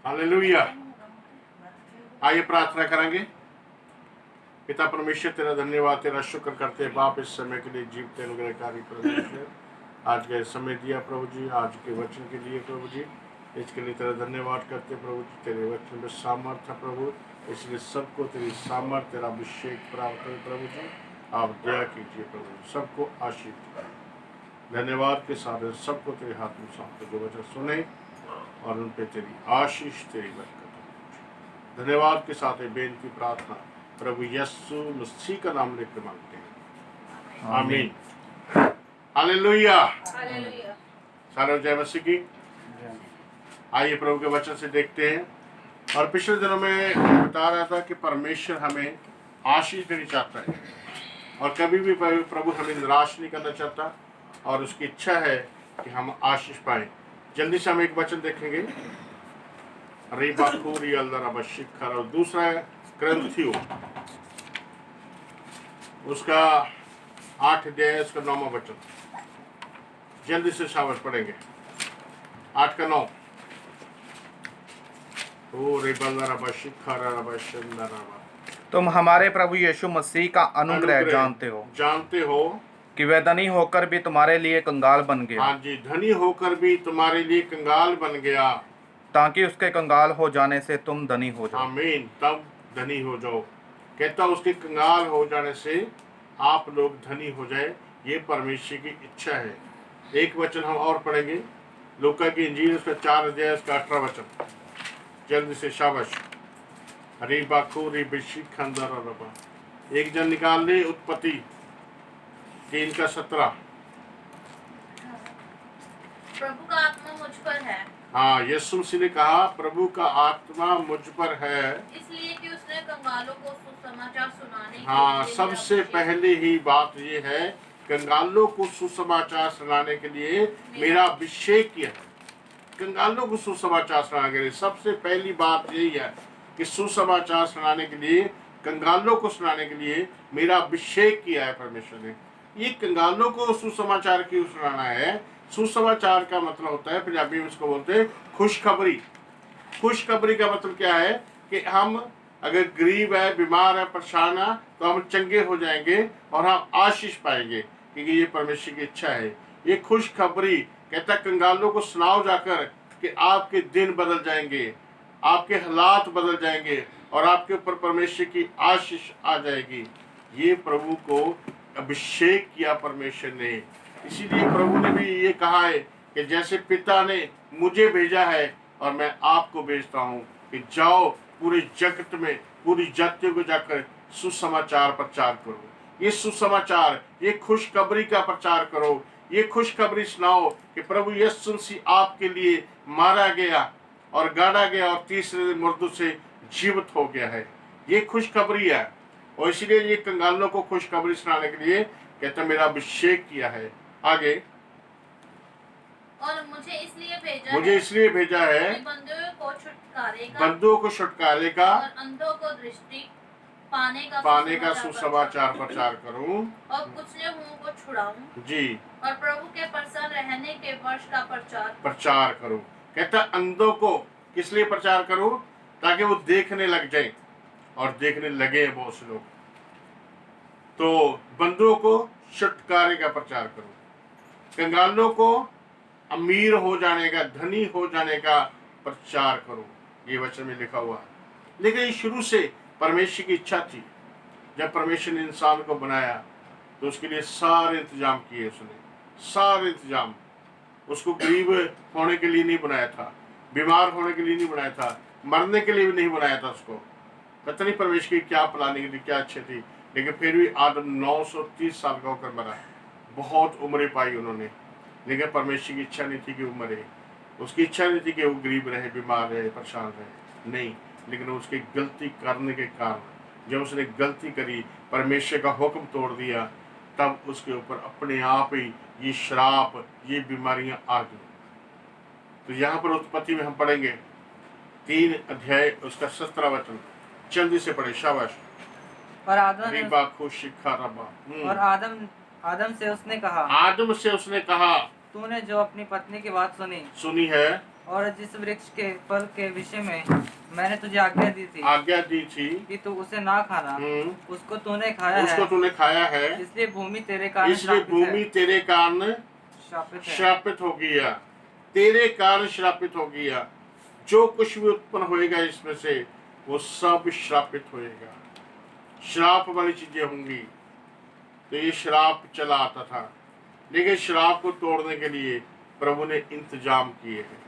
Hallelujah. आइए प्रार्थना करेंगे। पिता परमेश्वर तेरा धन्यवाद, तेरा शुक्र करते हैं बाप इस समय के लिए जीवते अनुग्रहकारी परमेश्वर। आज का समय दिया प्रभु जी, आज के वचन के लिए प्रभु जी, इसके लिए तेरा धन्यवाद करते प्रभु जी। तेरे वचन में सामर्थ्य प्रभु, इसलिए सबको तेरी सामर्थ्य तेरा अभिषेक प्राप्त हो प्रभु जी। आप दया कीजिए प्रभु, सबको आशीष दीजिए। धन्यवाद के साथ सबको तेरे हाथ में सौंपते जो वचन सुने और उन पे तेरी आशीष तेरी बरकत। धन्यवाद के साथ बेनती प्रार्थना प्रभु यीशु मसीह का नाम लेकर मांगते हैं, आमीन। हालेलुया। सारे जय मसीह की। आइए प्रभु के वचन से देखते हैं। और पिछले दिनों में बता रहा था कि परमेश्वर हमें आशीष देनी चाहता है और कभी भी प्रभु हमें निराश नहीं करना चाहता और उसकी इच्छा है कि हम आशीष पाए। जल्दी से हम एक वचन देखेंगे, और दूसरा है ग्रंथियो, उसका 8 अध्याय उसका 9वां वचन। जल्दी से शाबाश पढ़ेंगे, 8 का 9। तुम हमारे प्रभु यीशु मसीह का अनुग्रह जानते हो कि वह धनी होकर भी तुम्हारे लिए कंगाल बन गया। हाँ जी, धनी होकर भी तुम्हारे लिए कंगाल बन गया, ताकि उसके कंगाल हो जाने से तुम धनी हो जाओ। आमीन। तब धनी हो जाओ। कहता उसके कंगाल हो जाने से आप लोग धनी हो जाए, ये परमेश्वर की इच्छा है। एक वचन हम और पढ़ेंगे, लूका की इंजील उसका 4 अध्याय उसका 18 वचन। जल्दी से शाबाश। हरी बाखू री बिशी खंदर रबा। एक जन निकाल ले, उत्पत्ति 3 का 17। प्रभु का आत्मा मुझ पर है। हाँ, यीशु मसीह ने कहा प्रभु का आत्मा मुझ पर है, इसलिए कि उसने कंगालों को सुसमाचार सुनाने हाँ, के लिए सबसे पहले ही बात ये है, कंगालों को सुसमाचार सुनाने के लिए मेरा अभिषेक किया है। कंगालों को सुसमाचार सुनाने के लिए सबसे पहली बात यही है कि सुसमाचार सुनाने के लिए, कंगालों को सुनाने के लिए मेरा अभिषेक किया है परमेश्वर ने। ये कंगालों को सुसमाचार क्यों सुनाना है? सुसमाचार का मतलब होता है, पंजाबी में उसको बोलते हैं खुशखबरी। खुशखबरी का मतलब क्या है कि हम अगर गरीब है, बीमार है, परेशान है, तो हम चंगे हो जाएंगे और हम आशीष पाएंगे, क्योंकि ये परमेश्वर की इच्छा है। ये खुशखबरी कहता है कंगालों को सुनाओ जाकर कि आपके दिन बदल जाएंगे, आपके हालात बदल जाएंगे और आपके ऊपर परमेश्वर की आशीष आ जाएगी। ये प्रभु को अभिषेक किया परमेश्वर ने। इसीलिए प्रभु ने भी ये कहा है कि जैसे पिता ने मुझे भेजा है और मैं आपको भेजता हूँ कि जाओ पूरे जगत में, पूरी जातियों को जाकर सुसमाचार प्रचार करो। ये सुसमाचार, ये खुशखबरी का प्रचार करो, ये खुशखबरी सुनाओ कि प्रभु यीशु मसीह आपके लिए मारा गया और गाड़ा गया और तीसरे दिन मुर्दों से जीवित हो गया है। ये खुशखबरी है और इसलिए ये कंगालों को खुशखबरी सुनाने के लिए कहता मेरा अभिषेक किया है। आगे, और मुझे इसलिए भेजा है कि बंधुओं को छुटकारे का और अंधों को दृष्टि पाने का सुसमाचार प्रचार करूं और कुचले हुओं को छुड़ाऊं जी, और प्रभु के प्रसन्न रहने के वर्ष का प्रचार करूं। कहता अंधों को किस लिए प्रचार करूं? ताकि वो देखने लग जाए और देखने लगे बहुत से लोग। तो बंधुओं को छुटकारे का प्रचार करूं, कंगालों को अमीर हो जाने का, धनी हो जाने का प्रचार करूं। ये वचन में लिखा हुआ है। लेकिन ये शुरू से परमेश्वर की इच्छा थी। जब परमेश्वर ने इंसान को बनाया तो उसके लिए सारे इंतजाम किए उसने, सारे इंतजाम। उसको गरीब होने के लिए नहीं बनाया था, बीमार होने के लिए नहीं बनाया था, मरने के लिए भी नहीं बनाया था उसको। पता नहीं परमेश्वर की क्या प्लानिंग थी, क्या अच्छी थी। लेकिन फिर भी आदम 930 साल का होकर मरा। बहुत उम्रें पाई उन्होंने, लेकिन परमेश्वर की इच्छा नहीं थी कि वो मरे। उसकी इच्छा नहीं थी कि वो गरीब रहे, बीमार रहे, परेशान रहे, नहीं। लेकिन उसकी गलती करने के कारण, जब उसने गलती करी, परमेश्वर का हुक्म तोड़ दिया, तब उसके ऊपर अपने आप ही ये श्राप, ये बीमारियां आ गई। तो यहाँ पर उत्पत्ति में हम पढ़ेंगे 3 अध्याय उसका 17 वचन। जल्दी से पढ़े, शाबाश। और आदम से उसने कहा तूने जो अपनी पत्नी की बात सुनी है और जिस वृक्ष के फल के विषय में मैंने तुझे आज्ञा दी थी कि तू उसे ना खाना, उसको तूने खाया उसको है, तूने खाया है, इसलिए भूमि तेरे कारण इसलिए भूमि तेरे कारण श्रापित है। श्रापित हो गया, तेरे कारण श्रापित हो गया। जो कुछ भी उत्पन्न होएगा इसमें से वो सब श्रापित होएगा, श्राप वाली चीजें होंगी। तो ये श्राप चला आता था, लेकिन श्राप को तोड़ने के लिए प्रभु ने इंतजाम किए हैं,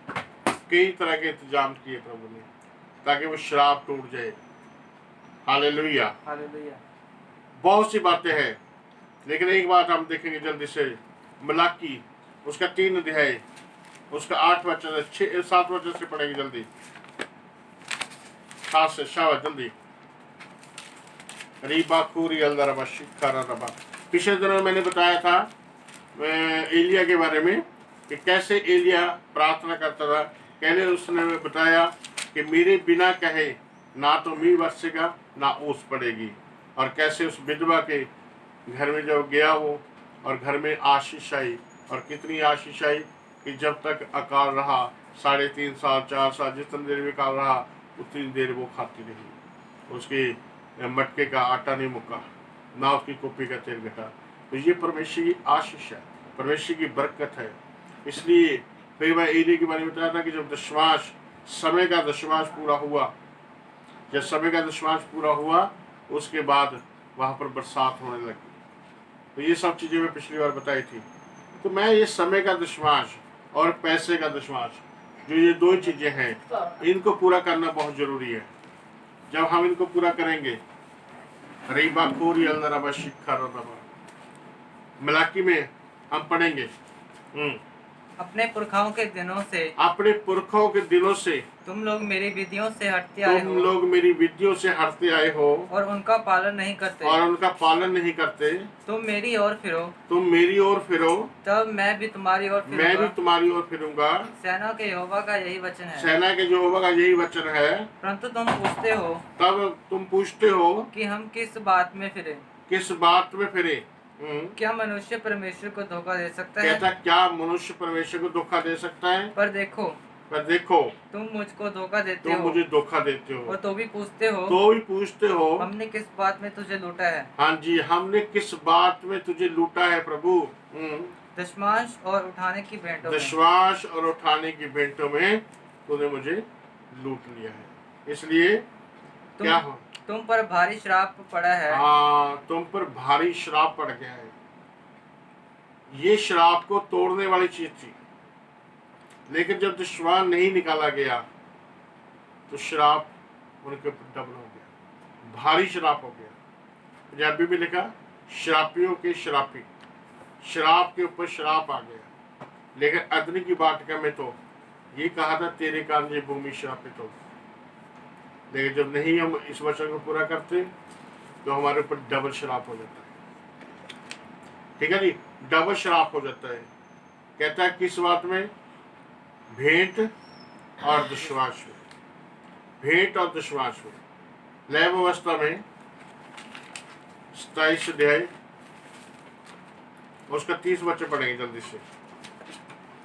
कई तरह के इंतजाम किए प्रभु ने, ताकि वो श्राप टूट जाए। Hallelujah, hallelujah. बहुत सी बातें हैं, लेकिन एक बात हम देखेंगे जल्दी से। मलाकी उसका 3 अध्याय, उसका 8 वचन 7 वचन से पढ़ेंगे जल्दी, 7 से शाबाश जल्दी। रीबा खूरी अल्लाह शिखा रबा। पिछले दिनों में मैंने बताया था एलिया के बारे में कि कैसे एलिया प्रार्थना करता था। पहले उसने बताया कि मेरे बिना कहे ना तो मी बरसेगा ना ओस पड़ेगी, और कैसे उस विधवा के घर में जब गया वो, और घर में आशीष आई, और कितनी आशीष आई कि जब तक अकाल रहा 3.5 साल 4 साल, जितनी देर में अकाल रहा उतनी देर वो खाती रही, उसके मटके का आटा नहीं मुका, ना उसकी कुप्पी का तेल घटा। तो ये परमेश्वर की आशीष है, परमेश्वर की बरकत है। इसलिए फिर मैं एलिया के बारे में बताया था कि जब दशमांश, समय का दशमांश पूरा हुआ, जब समय का दशमांश पूरा हुआ उसके बाद वहाँ पर बरसात होने लगी। तो ये सब चीज़ें मैं पिछली बार बताई थी। तो मैं ये समय का दशमांश और पैसे का दशमांश, जो ये 2 चीज़ें हैं, इनको पूरा करना बहुत ज़रूरी है। जब हम इनको पूरा करेंगे, मलाकी में हम पढ़ेंगे अपने पुरखाओं के दिनों से, अपने पुरखों के दिनों से तुम लोग मेरी विधियों से हटते आए हो, तुम लोग मेरी विधियों से हटते आए हो और उनका पालन नहीं करते, तुम मेरी ओर फिरो, तब मैं भी तुम्हारी ओर फिरूंगा। सेना के यहोवा का यही वचन है। सेना के यहोवा का यही वचन है। परंतु तुम पूछते हो कि हम किस बात में फिरे। क्या मनुष्य परमेश्वर को धोखा दे सकता है? कहता क्या मनुष्य परमेश्वर को धोखा दे सकता है? पर देखो तुम मुझको धोखा देते हो, मुझे धोखा देते हो, और तो भी पूछते हो हमने किस बात में तुझे लूटा है। हाँ जी, हमने किस बात में तुझे लूटा है प्रभु? दशमांश और उठाने की भेंटों में तूने मुझे लूट लिया है। इसलिए क्या हो, तुम पर भारी श्राप पड़ा है। हाँ, तुम पर भारी श्राप पड़ गया है। ये श्राप को तोड़ने वाली चीज थी, लेकिन जब दुश्मन नहीं निकाला गया तो श्राप उनके ऊपर डबल हो गया, भारी श्राप हो गया। पंजाबी में लिखा श्रापियों के श्रापी, श्राप के ऊपर श्राप आ गया। लेकिन अग्नि की वाटिका में तो ये कहा था तेरे कारण ये भूमि श्रापित हो। लेकिन जब नहीं हम इस वचन को पूरा करते तो हमारे ऊपर डबल श्राप हो जाता है। ठीक है जी, डबल श्राप हो जाता है। कहता है किस बात में? भेंट और दुश्वास में, भेंट और दुश्वास में। लैब अवस्था में 27 अध्याय उसका 30 वचन पढ़ेंगे जल्दी से।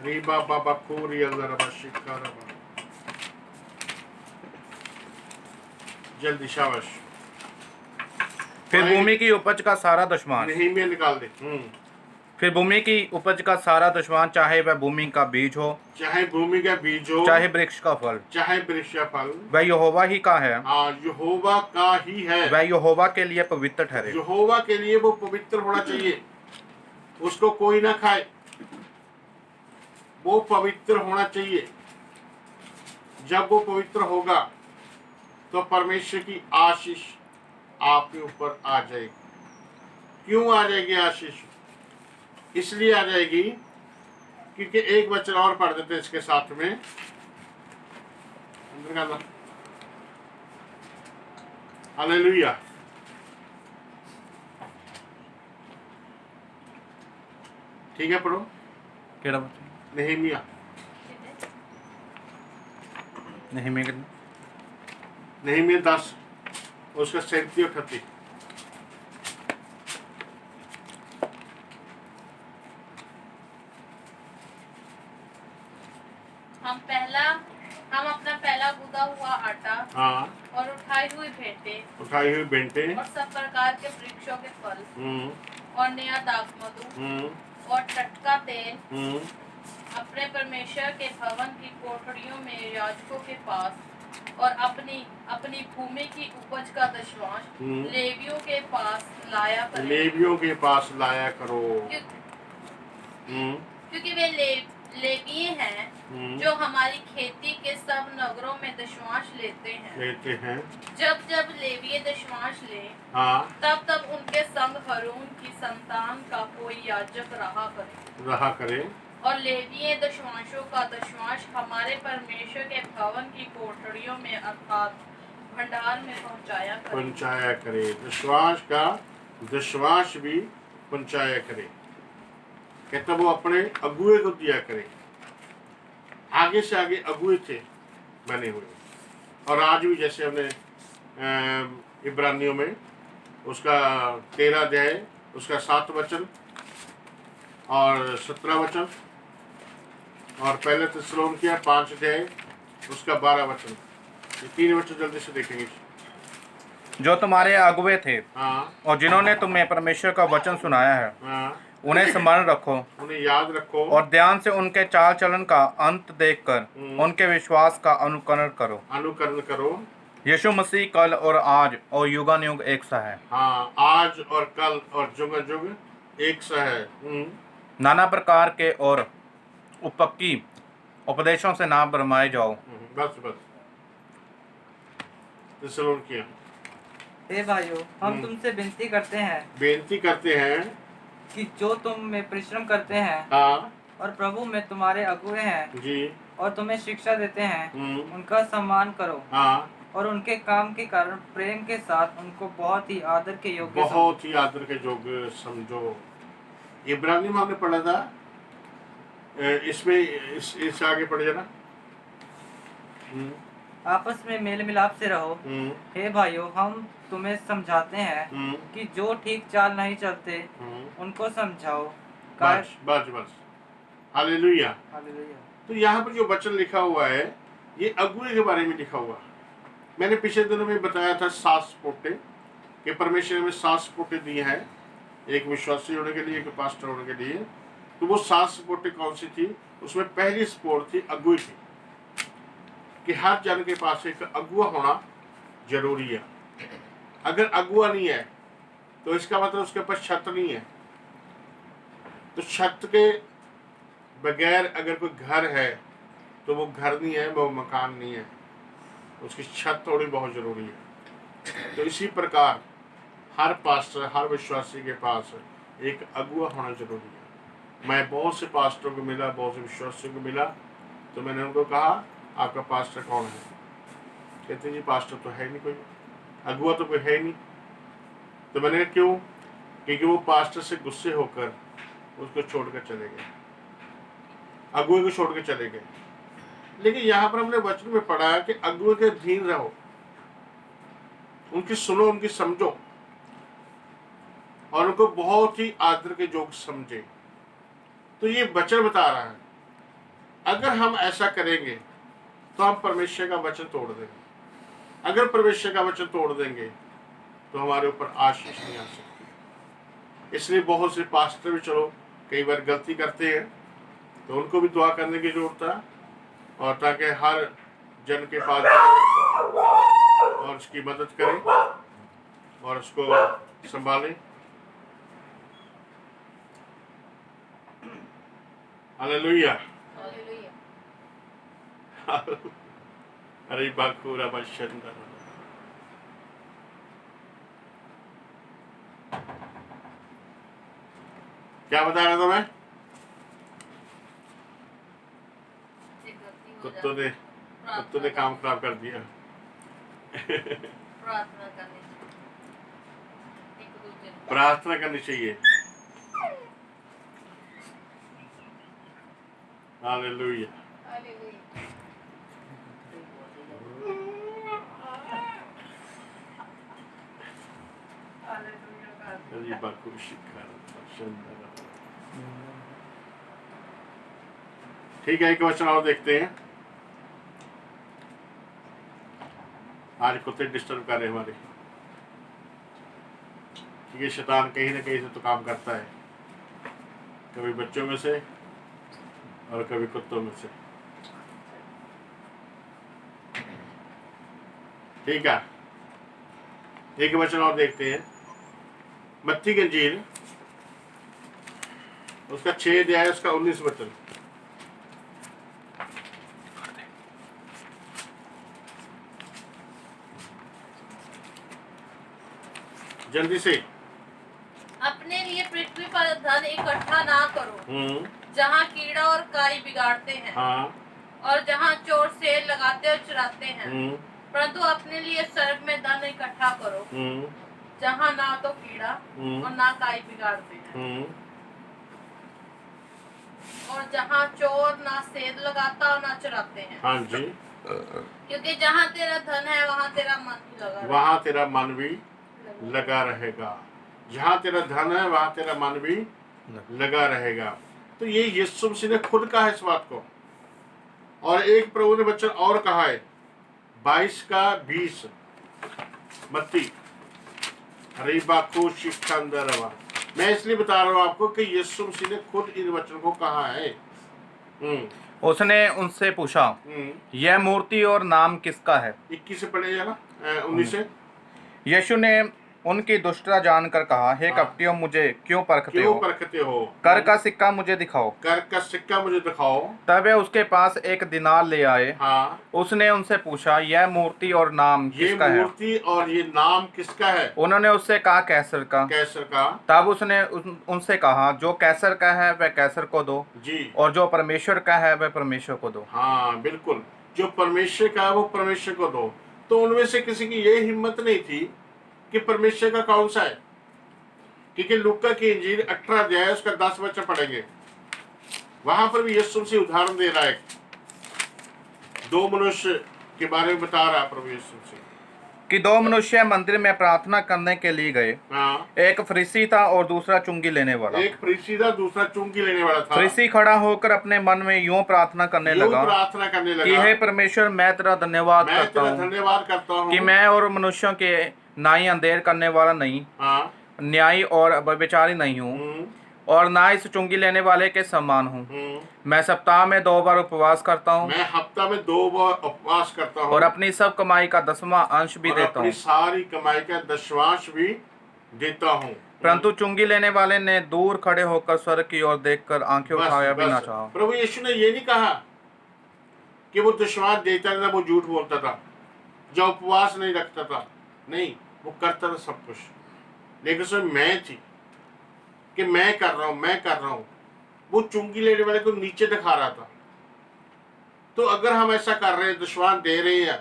रीबा बाबा खूरी अल्लाह शिक्का रबा, जल्दी शाबाश। फिर भूमि की उपज का सारा दुश्मन, नहीं में निकाल दे। फिर भूमि की उपज का सारा दुश्मन, चाहे वह भूमि का बीज हो, चाहे भूमि का बीज हो, चाहे वृक्ष का फल, चाहे वृक्ष का फल, वह यहोवा ही का है। हाँ, यहोवा का ही है। वह यहोवा के लिए पवित्र ठहरे। यहोवा के लिए वो पवित्र होना चाहिए, उसको कोई ना खाए, वो पवित्र होना चाहिए। जब वो पवित्र होगा तो परमेश्वर की आशीष आपके ऊपर आ जाएगी। क्यों आ जाएगी आशीष? इसलिए आ जाएगी क्योंकि एक वचन और पढ़ देते इसके साथ में। हालेलुया। ठीक है, पढ़ो। केड़ा बच्चा? नहमीया कितना? नहमीया 10 उसका 37 और 38। हम पहला मिला गुदा हुआ आटा हाँ और उठाई हुई भेंटें और सब प्रकार के वृक्षों के फल और नया दाखमधु और टटका तेल अपने परमेश्वर के भवन की कोठरियों में याजकों के पास और अपनी अपनी भूमि की उपज का दशवांश लेवियों के पास लाया करो क्योंकि वे लेवीय हैं जो हमारी खेती के सब नगरों में दशवांश लेते हैं। जब जब लेवीय दशवांश ले तब तब उनके संग हरून की संतान का कोई याजक रहा करे और लेवीय दशवांशों का दशवांश हमारे परमेश्वर के भवन की कोठरियों में अर्थात भंडार में पहुंचाया करे। दशवांश का दशवांश भी पहुंचाया करे। कहता वो अपने अगुए को दिया करे। आगे से आगे अगुए थे बने हुए और आज भी जैसे हमने इब्रानियों में उसका 13 अध्याय उसका 7 वचन और 17 वचन और पहले थिस्सलुनीकियों 5 अध्याय उसका 12 वचन, ये 3 वचन जल्दी से देखेंगे। जो तुम्हारे अगुए थे और जिन्होंने तुम्हें परमेश्वर का वचन सुनाया है उन्हें स्मरण रखो, उन्हें याद रखो और ध्यान से उनके चाल चलन का अंत देखकर उनके विश्वास का अनुकरण करो। यीशु मसीह कल और आज और युगानुयुग एक सा है। आज और कल और जुग जुग एक सा है। नाना प्रकार के और उपकी उपदेशों से ना भरमाए जाओ। बस थिस्सलुनीकियों हे भाइयों, हम तुमसे बेनती करते हैं कि जो तुम में परिश्रम करते हैं और प्रभु में तुम्हारे अगुए हैं जी और तुम्हें शिक्षा देते हैं, उनका सम्मान करो और उनके काम के कारण प्रेम के साथ उनको बहुत ही आदर के योग्य समझो। इब्रानी में हमने पढ़ा था, इसमें इस आगे पढ़ जाना। आपस में मेल मिलाप से रहो। हे भाइयों, हम तुम्हें समझाते हैं कि जो ठीक चाल नहीं चलते उनको समझाओ। बस हालेलुया। तो यहाँ पर जो वचन लिखा हुआ है ये अगुए के बारे में लिखा हुआ। मैंने पिछले दिनों में बताया था 7 सपोर्टे कि परमेश्वर में 7 सपोर्टे दिए हैं, एक विश्वासी होने के लिए, एक पास्टर होने के लिए। तो वो 7 सपोर्टे कौन सी थी? उसमें पहली सपोर्ट थी अगुए की, कि हर जन के पास एक अगुआ होना जरूरी है। अगर अगुआ नहीं है तो इसका मतलब उसके पास छत नहीं है। तो छत के बगैर अगर कोई घर है तो वो घर नहीं है, वो मकान नहीं है, उसकी छत थोड़ी बहुत जरूरी है। तो इसी प्रकार हर पास्टर, हर विश्वासी के पास एक अगुआ होना जरूरी है। मैं बहुत से पास्टरों को मिला, बहुत से विश्वासियों को मिला, तो मैंने उनको कहा आपका पास्टर कौन है? कहते जी पास्टर तो है नहीं कोई, अगुआ तो कोई है नहीं। तो मैंने कहा क्यों? क्योंकि वो पास्टर से गुस्से होकर उसको छोड़कर चले गए, अगुए को छोड़ के चले गए। लेकिन यहाँ पर हमने वचन में पढ़ा कि अगुए के अधीन रहो, उनकी सुनो, उनकी समझो और उनको बहुत ही आदर के जोग समझे। तो ये वचन बता रहा है अगर हम ऐसा करेंगे तो हम परमेश्वर का वचन तोड़ देंगे। अगर परमेश्वर का वचन तोड़ देंगे तो हमारे ऊपर आशीष नहीं आ सकती। इसलिए बहुत से पास्टर भी चलो कई बार गलती करते हैं, तो उनको भी दुआ करने की जरूरत है, और ताकि हर जन के पास और उसकी मदद करें और उसको संभालें। हालेलुया। अरे बाकुरा बशंदा। क्या बता रहा था मैं? कुत्तों ने काम खराब कर दिया। प्रार्थना करनी चाहिए। हालेलुया। ठीक है, एक वचन और देखते हैं। आज कुत्ते डिस्टर्ब कर रहे हैं हमारे, क्योंकि शैतान कहीं ना कहीं से तो काम करता है, कभी बच्चों में से और कभी कुत्तों में से। ठीक है, एक वचन और देखते हैं, मत्ती की इंजील उसका 6 अध्याय उसका 19 वचन। जल्दी से। अपने लिए पृथ्वी पर धन इकट्ठा ना करो, जहाँ कीड़ा और काई बिगाड़ते हैं, हाँ। और जहाँ चोर सेल लगाते और चुराते हैं, परंतु अपने लिए स्वर्ग में धन इकट्ठा करो, जहाँ ना तो कीड़ा और ना काई बिगाड़ते हैं, और जहाँ चोर ना सेल लगाता और ना चुराते हैं। हाँ जी, क्योंकि जहाँ तेरा धन है वहाँ तेरा मन भी लगा रहेगा। वहाँ तेरा मन भी लगा रहेगा। जहाँ तेरा धन है वहाँ तेरा मन भी लगा रहेगा। तो ये यीशु मसीह ने खुद कहा है इस बात को, और एक प्रभु ने वचन और कहा है 22 का 20 मत्ती। मैं इसलिए बता रहा हूँ आपको कि यीशु मसीह ने खुद इन वचन को कहा है। उसने उनसे पूछा, यह मूर्ति और नाम किसका है? 21 से पढ़े जाना, 19 से। यीशु ने उनकी दुष्टता जानकर कहा, हे कपटियों, मुझे क्यों परखते हो? कर का सिक्का मुझे दिखाओ। कर का सिक्का मुझे दिखाओ। तब वे उसके पास एक दिनार ले आए। हाँ। उसने उनसे पूछा, यह मूर्ति और नाम किसका है? ये मूर्ति और ये नाम किसका है? उन्होंने उससे कहा, कैसर का। कैसर का। तब उसने उनसे कहा, जो कैसर का है वह कैसर को दो जी, और जो परमेश्वर का है वह परमेश्वर को दो। हाँ बिल्कुल, जो परमेश्वर का है वो परमेश्वर को दो। तो उनमें से किसी की ये हिम्मत नहीं थी कि परमेश्वर का कौन सा है, क्योंकि लूका की इंजील 18 अध्याय उसका 10 वचन पढ़ेंगे, वहां पर भी यीशु मसीह उदाहरण दे रहा है, 2 मनुष्य के बारे में बता रहा है प्रभु यीशु मसीह कि 2 मनुष्य मंदिर में प्रार्थना करने के लिए गए। हाँ। एक फरीसी था और दूसरा चुंगी लेने वाला। एक फरीसी था, दूसरा चुंगी लेने वाला था। फरीसी खड़ा होकर अपने मन में यूं प्रार्थना करने लगा कि हे परमेश्वर, मैं तेरा धन्यवाद करता हूँ कि मैं और मनुष्यों के नाई अंधेर करने वाला नहीं, हाँ। न्यायी और व्यभिचारी नहीं हूँ, और ना इस चुंगी लेने वाले के समान हूँ। मैं सप्ताह में 2 बार उपवास करता हूँ। मैं हफ्ता में 2 बार उपवास करता हूँ। और अपनी सब कमाई का 10वां अंश भी देता हूँ। अपनी सारी कमाई का 10वां भी देता हूँ। परंतु चुंगी लेने वाले ने दूर खड़े होकर स्वर्ग की ओर देखकर आंखें उठाया भी ना चाहा। प्रभु यीशु ने ये नहीं कहा कि वो 10वां देता था, वो झूठ बोलता था, जो उपवास नहीं रखता था, नहीं, वो करता था सब कुछ, लेकिन उसमें मैं थी कि मैं कर रहा हूँ। वो चुंगी लेने वाले को नीचे दिखा रहा था। तो अगर हम ऐसा कर रहे हैं, 10वां दे रहे हैं,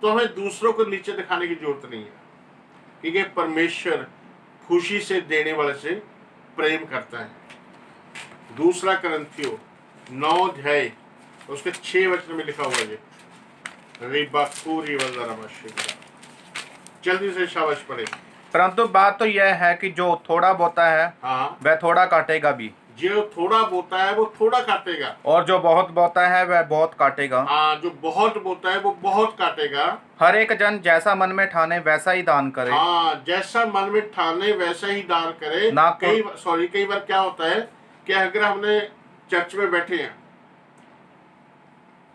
तो हमें दूसरों को नीचे दिखाने की जरूरत नहीं है, क्योंकि परमेश्वर खुशी से देने वाले से प्रेम करता है। 2 कुरिन्थियों 9 अध्याय उसके 6 वचन में लिखा हुआ है, जल्दी से शाबाश पढ़े। परंतु बात तो यह है कि जो थोड़ा बोता है, हाँ, वह थोड़ा काटेगा भी। जो थोड़ा बोता है वो थोड़ा काटेगा, और जो बहुत बोता है वह बहुत काटेगा। हाँ, जो बहुत बोता है वो बहुत काटेगा। हर एक जन जैसा मन में ठाने वैसा ही दान करे। हाँ, जैसा मन में ठाने वैसा ही दान करे। कई बार क्या होता है कि अगर हमने चर्च में बैठे हैं,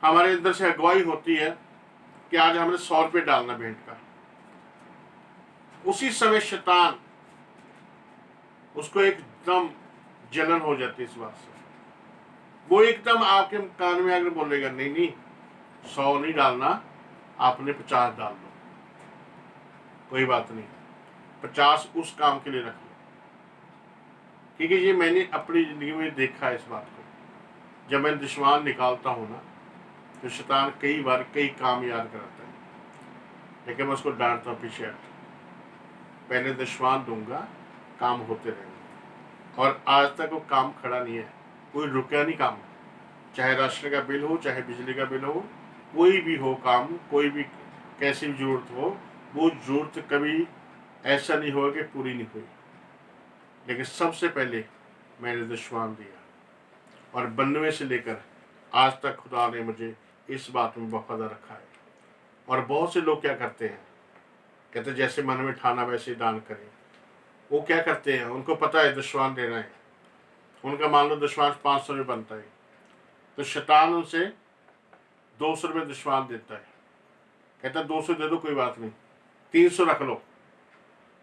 हमारे अंदर से अगुवाई होती है कि आज हमने 100 रुपये डालना भेंट का, उसी समय शैतान उसको एकदम जलन हो जाती है इस बात से, वो एकदम आपके कान में आकर बोलेगा, नहीं 100 नहीं डालना, आपने 50 डाल दो, कोई बात नहीं, 50 उस काम के लिए रख लो। क्योंकि ये मैंने अपनी जिंदगी में देखा है इस बात को। जब मैं दुश्मन निकालता हूँ ना, तो शैतान कई बार कई काम याद कराता है, लेकिन मैं उसको डांटता हूँ, पीछे पहले दुश्मन दूंगा, काम होते रहेंगे। और आज तक वो काम खड़ा नहीं है, कोई रुका नहीं काम, चाहे राशन का बिल हो, चाहे बिजली का बिल हो, कोई भी हो काम, कोई भी कैसी भी जरूरत हो, वो जरूरत कभी ऐसा नहीं होगा कि पूरी नहीं हुई। लेकिन सबसे पहले मैंने दुश्मन दिया, और 92 से लेकर आज तक खुदा ने मुझे इस बात में वफादार रखा है। और बहुत से लोग क्या करते हैं, कहते जैसे मन में ठाना वैसे दान करें। वो क्या करते हैं, उनको पता है दशवान देना है, उनका मान लो दशवान 500 में बनता है, तो शैतान उनसे 200 में दशवान देता है। कहता 200 दे दो कोई बात नहीं, 300 रख लो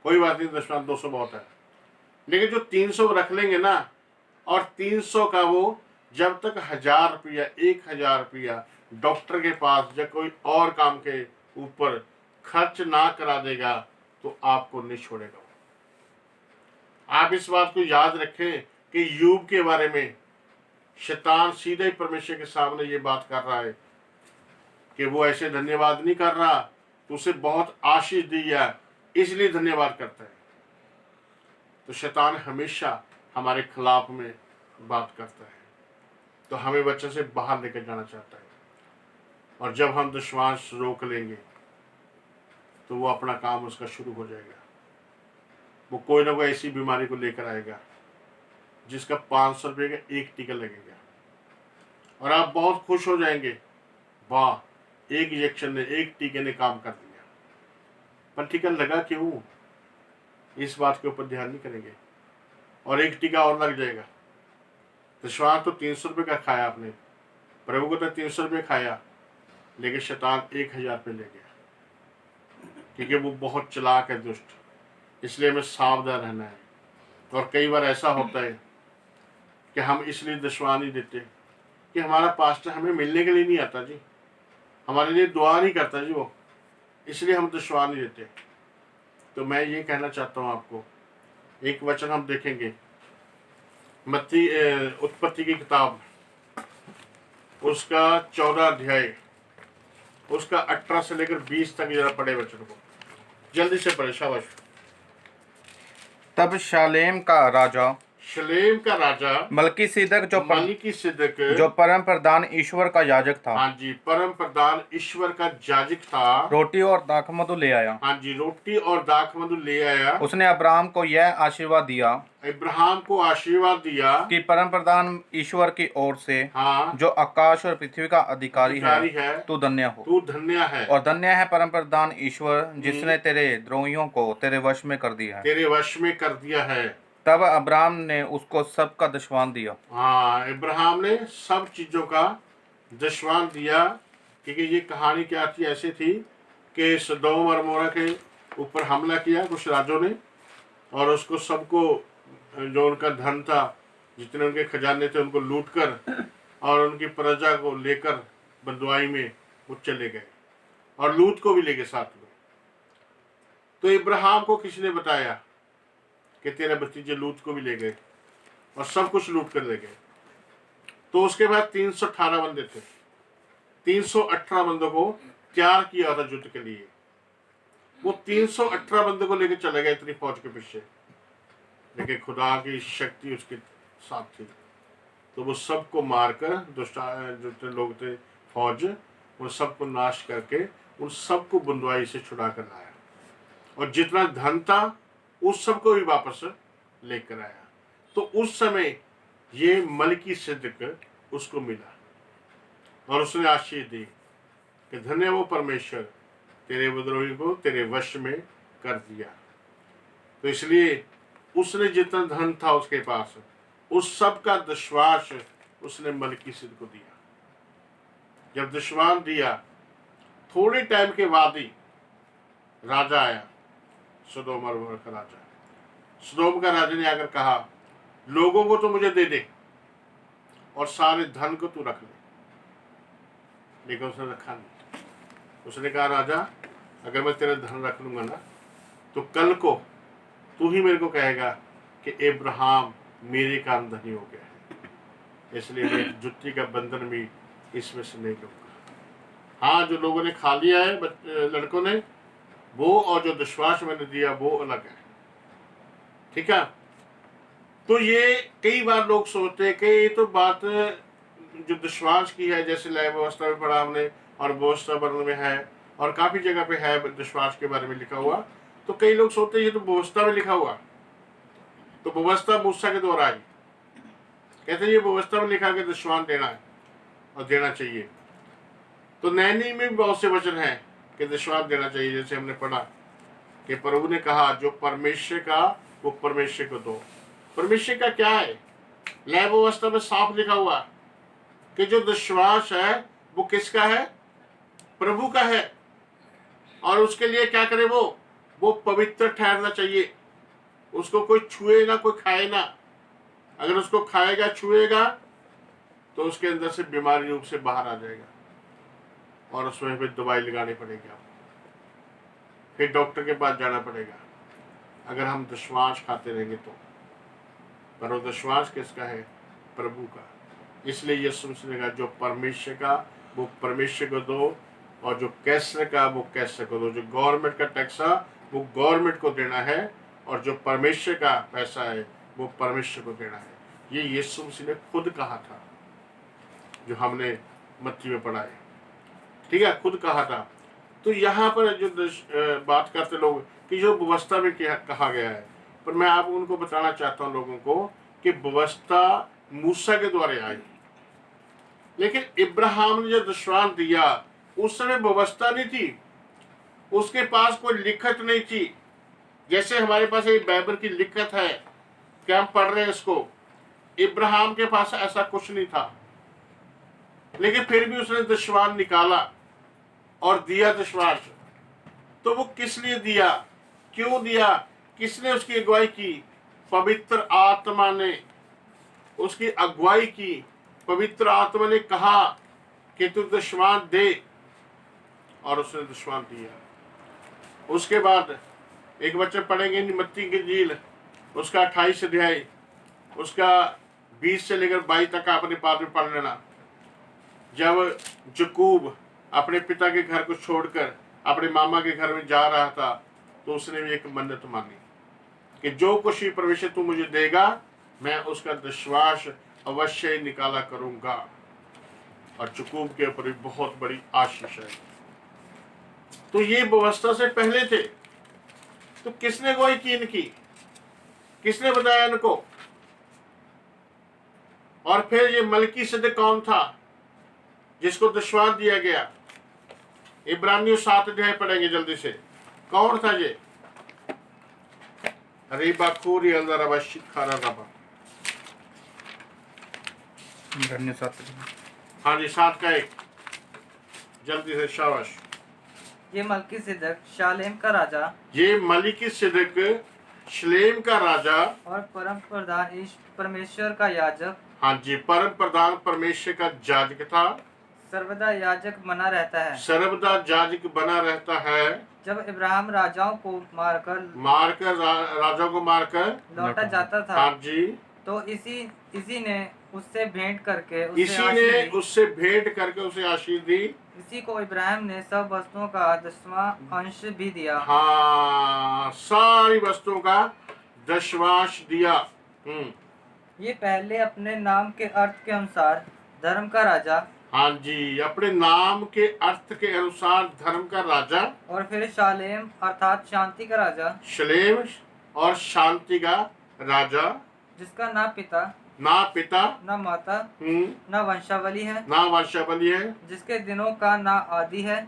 कोई बात नहीं, दशवान 200 बहुत है। लेकिन जो 300 रख लेंगे ना, और 300 का वो जब तक 1000 रुपया 1000 रुपया डॉक्टर के पास या कोई और काम के ऊपर खर्च ना करा देगा तो आपको नहीं छोड़ेगा। आप इस बात को याद रखें कि यूब के बारे में शैतान सीधे ही परमेश्वर के सामने ये बात कर रहा है कि वो ऐसे धन्यवाद नहीं कर रहा, तो उसे बहुत आशीष दी है इसलिए धन्यवाद करता है। तो शैतान हमेशा हमारे खिलाफ में बात करता है, तो हमें वचन से बाहर लेकर जाना चाहता है। और जब हम विश्वास रोक लेंगे तो वो अपना काम उसका शुरू हो जाएगा। वो कोई ना कोई ऐसी बीमारी को लेकर आएगा जिसका 500 रुपये का एक टीका लगेगा, और आप बहुत खुश हो जाएंगे, वाह एक इंजेक्शन ने, एक टीके ने काम कर दिया। पर टीका लगा क्यों, इस बात के ऊपर ध्यान नहीं करेंगे, और एक टीका और लग जाएगा। विश्वास तो 300 रुपये का खाया आपने, प्रभु को तो 300 रुपये खाया, लेकिन शैतान 1000 रुपये ले गया, क्योंकि वो बहुत चालाक है, दुष्ट। इसलिए हमें सावधान रहना है। और कई बार ऐसा होता है कि हम इसलिए दशवान नहीं देते कि हमारा पास्टर हमें मिलने के लिए नहीं आता जी, हमारे लिए दुआ नहीं करता जी वो, इसलिए हम दशवान नहीं देते। तो मैं ये कहना चाहता हूँ आपको, एक वचन हम देखेंगे मत्ती उत्पत्ति की किताब, उसका 14 अध्याय, उसका 18 से लेकर 20 तक जरा पढ़े वचन को, जल्दी से पढ़े, शाबाश। तब शालेम का राजा मलकीसिदक जो परम प्रधान ईश्वर का याजक था, हाँ जी, परम प्रधान ईश्वर का याजक था, रोटी और दाखमधु ले आया। हाँ जी, रोटी और दाखमधु ले आया। उसने अब्राहम को यह आशीर्वाद दिया कि परम प्रधान ईश्वर की ओर से, हाँ, जो आकाश और पृथ्वी का अधिकारी है, तू धन्य हो। तू धन्य है, और धन्य है परम प्रधान ईश्वर जिसने तेरे द्रोहियों को तेरे वश में कर दिया है। तब अब्राहम ने उसको सब का दशवान दिया। हाँ, इब्राहिम ने सब चीजों का दशवान दिया, क्योंकि ये कहानी क्या थी, ऐसी थी कि सदोम और मोरा के ऊपर हमला किया कुछ राजों ने, और उसको सबको जो उनका धन था, जितने उनके खजाने थे, उनको लूटकर और उनकी प्रजा को लेकर बंदुआई में वो चले गए, और लूत को भी ले गए साथ में। तो इब्राहिम को किसी ने बताया कि तेरे भतीजे लूत को भी ले गए और सब कुछ लूट कर ले गए। तो उसके बाद 318 बंदे थे, 318 बंदों को तैयार किया था युद्ध के लिए। वो 318 बंदों को लेकर चले गए इतनी फौज के पीछे, लेकिन खुदा की शक्ति उसके साथ थी, तो वो सबको मारकर, जो लोग थे फौज, उन सबको नाश करके उन सबको बंदुआई से छुड़ा कर लाया, और जितना धन था उस सबको भी वापस लेकर आया। तो उस समय ये मलकीसिदक उसको मिला, और उसने आशीष दी कि धन्य वो परमेश्वर, तेरे विद्रोही को तेरे वश में कर दिया। तो इसलिए उसने जितना धन था उसके पास, उस सब का दशवास उसने मलकीसिदक को दिया। जब दशवान दिया, थोड़े टाइम के बाद ही राजा आया, सदोम और मोरा का राजा। सदोम का राजा ने आकर कहा, लोगों को तो मुझे दे दे और सारे धन को तू रख ले, लेकिन उसने रखा नहीं। उसने कहा, राजा अगर मैं तेरा धन रख लूंगा ना, तो कल को तू ही मेरे को कहेगा कि इब्राहिम मेरे कारण धनी हो गया है, इसलिए मैं जुत्ती का बंधन भी इसमें से नहीं लूंगा। हाँ, जो लोगों ने खा लिया है लड़कों ने, वो और जो विश्वास मैंने दिया वो अलग है, ठीक है। तो ये कई बार लोग सोचते हैं कि ये तो बात जो विश्वास की है, जैसे लय व्यवस्था में पढ़ा हमने, और व्यवस्था वर्ण में है, और काफी जगह पे है विश्वास के बारे में लिखा हुआ। तो कई लोग सोचते हैं ये तो व्यवस्था में लिखा हुआ, तो व्यवस्था मूसा के द्वारा आई, कहते हैं ये व्यवस्था में लिखा कि दशवान देना है और देना चाहिए। तो नए नियम में भी बहुत से वचन हैं कि दशमांश देना चाहिए। जैसे हमने पढ़ा कि प्रभु ने कहा जो परमेश्वर का वो परमेश्वर को दो। परमेश्वर का क्या है? लय व्यवस्था में साफ लिखा हुआ कि जो दशमांश है वो किसका है? प्रभु का है। और उसके लिए क्या करे? वो पवित्र ठहरना चाहिए। उसको कोई छुए ना, कोई खाए ना। अगर उसको खाएगा, छुएगा तो उसके अंदर से बीमारी रूप से बाहर आ जाएगा और उसमें फिर दवाई लगानी पड़ेगी आपको, फिर डॉक्टर के पास जाना पड़ेगा अगर हम दशमांश खाते रहेंगे तो। पर वो दशमांश किसका है? प्रभु का। इसलिए यीशु मसीह ने कहा जो परमेश्वर का वो परमेश्वर को दो, और जो कैसर का वो कैसर को दो। जो गवर्नमेंट का टैक्स है वो गवर्नमेंट को देना है, और जो परमेश्वर का पैसा है वो परमेश्वर को देना है। ये यीशु मसीह ने खुद कहा था, जो हमने मत्ती में पढ़ा है। ठीक है, खुद कहा था। तो यहाँ पर जो बात करते लोग कि जो व्यवस्था में कहा गया है, पर मैं आप उनको बताना चाहता हूँ लोगों को कि व्यवस्था मूसा के द्वारा आई, लेकिन इब्राहिम ने जो दशमांश दिया उस समय व्यवस्था नहीं थी, उसके पास कोई लिखत नहीं थी। जैसे हमारे पास एक बाइबल की लिखत है कि हम पढ़ रहे हैं इसको, इब्राहिम के पास ऐसा कुछ नहीं था, लेकिन फिर भी उसने दशमांश निकाला और दिया दशमांश। तो वो किस लिए दिया, क्यों दिया, किसने उसकी अगुवाई की? पवित्र आत्मा ने उसकी अगुवाई की। पवित्र आत्मा ने कहा कि तू दशमांश दे, और उसने दशमांश दिया। उसके बाद एक बच्चे पढ़ेंगे मत्ती की इंजील, उसका 28 अध्याय, उसका 20 से लेकर 22 तक अपने पाठ में पढ़ लेना। जब यकूब अपने पिता के घर को छोड़कर अपने मामा के घर में जा रहा था, तो उसने भी एक मन्नत मांगी कि जो कुछ भी परमेश्वर तू मुझे देगा मैं उसका दशमांश अवश्य निकाला करूंगा। और यकूब के ऊपर भी बहुत बड़ी आशीष है। तो ये व्यवस्था से पहले थे। तो किसने अगुवाई की इनकी? किसने बताया इनको? और फिर ये मलकीसिदक कौन था जिसको दशमांश दिया गया? इब्रानियों 7 अध्याय पढ़ेंगे जल्दी से। कौन था ये? रिबाखूरी अंदर अवश्य खारा रबा। हाँ जी, 7 का 1 जल्दी से, शाबाश। ये मलकीसिदक शालेम का राजा, ये मलकीसिदक शलेम का राजा और परम प्रधान परमेश्वर का याजक। हाँ जी, परम प्रधान परमेश्वर का याजक था। सर्वदा याजक बना रहता है। सर्वदा याजक बना रहता है। जब इब्राहिम राजाओं को मारकर राजाओं को मारकर लौटा जाता था, हाँ जी, तो इसी ने उससे भेंट करके उसे आशीष दी। इसी को इब्राहिम ने सब वस्तुओं का 10वां अंश भी दिया। हाँ, सारी वस्तुओं का 10वां दिया। ये पहले अपने नाम के अर्थ के अनुसार धर्म का राजा। हाँ जी, अपने नाम के अर्थ के अनुसार धर्म का राजा। और फिर शालेम अर्थात शांति का राजा। शलेम और शांति का राजा, जिसका ना पिता ना माता ना वंशावली है, जिसके दिनों का ना आदि है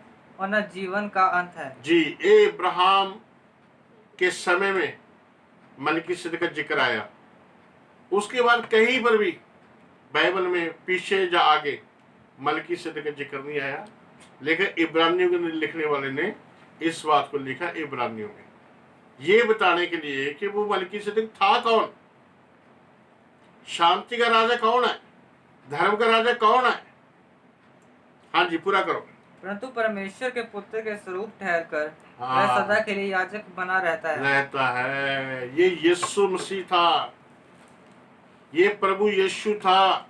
और न जीवन का अंत है। जी, इब्राहिम के समय में मलकीसिदक का जिक्र आया। उसके बाद कहीं पर भी बाइबल में पीछे या आगे मलकीसिदक का जिक्र नहीं आया, लेकिन इब्रानियों के लिखने वाले ने इस बात को लिखा इब्रानियों में, ये बताने के लिए कि वो मलकीसिदक था कौन, शांति का राजा कौन है, धर्म का राजा कौन है। हाँ जी, पूरा करो। परंतु परमेश्वर के पुत्र के स्वरूप ठहरकर वह सदा के लिए याजक बना रहता है। ये यीशु मसीह था, ये प्रभु यीशु था,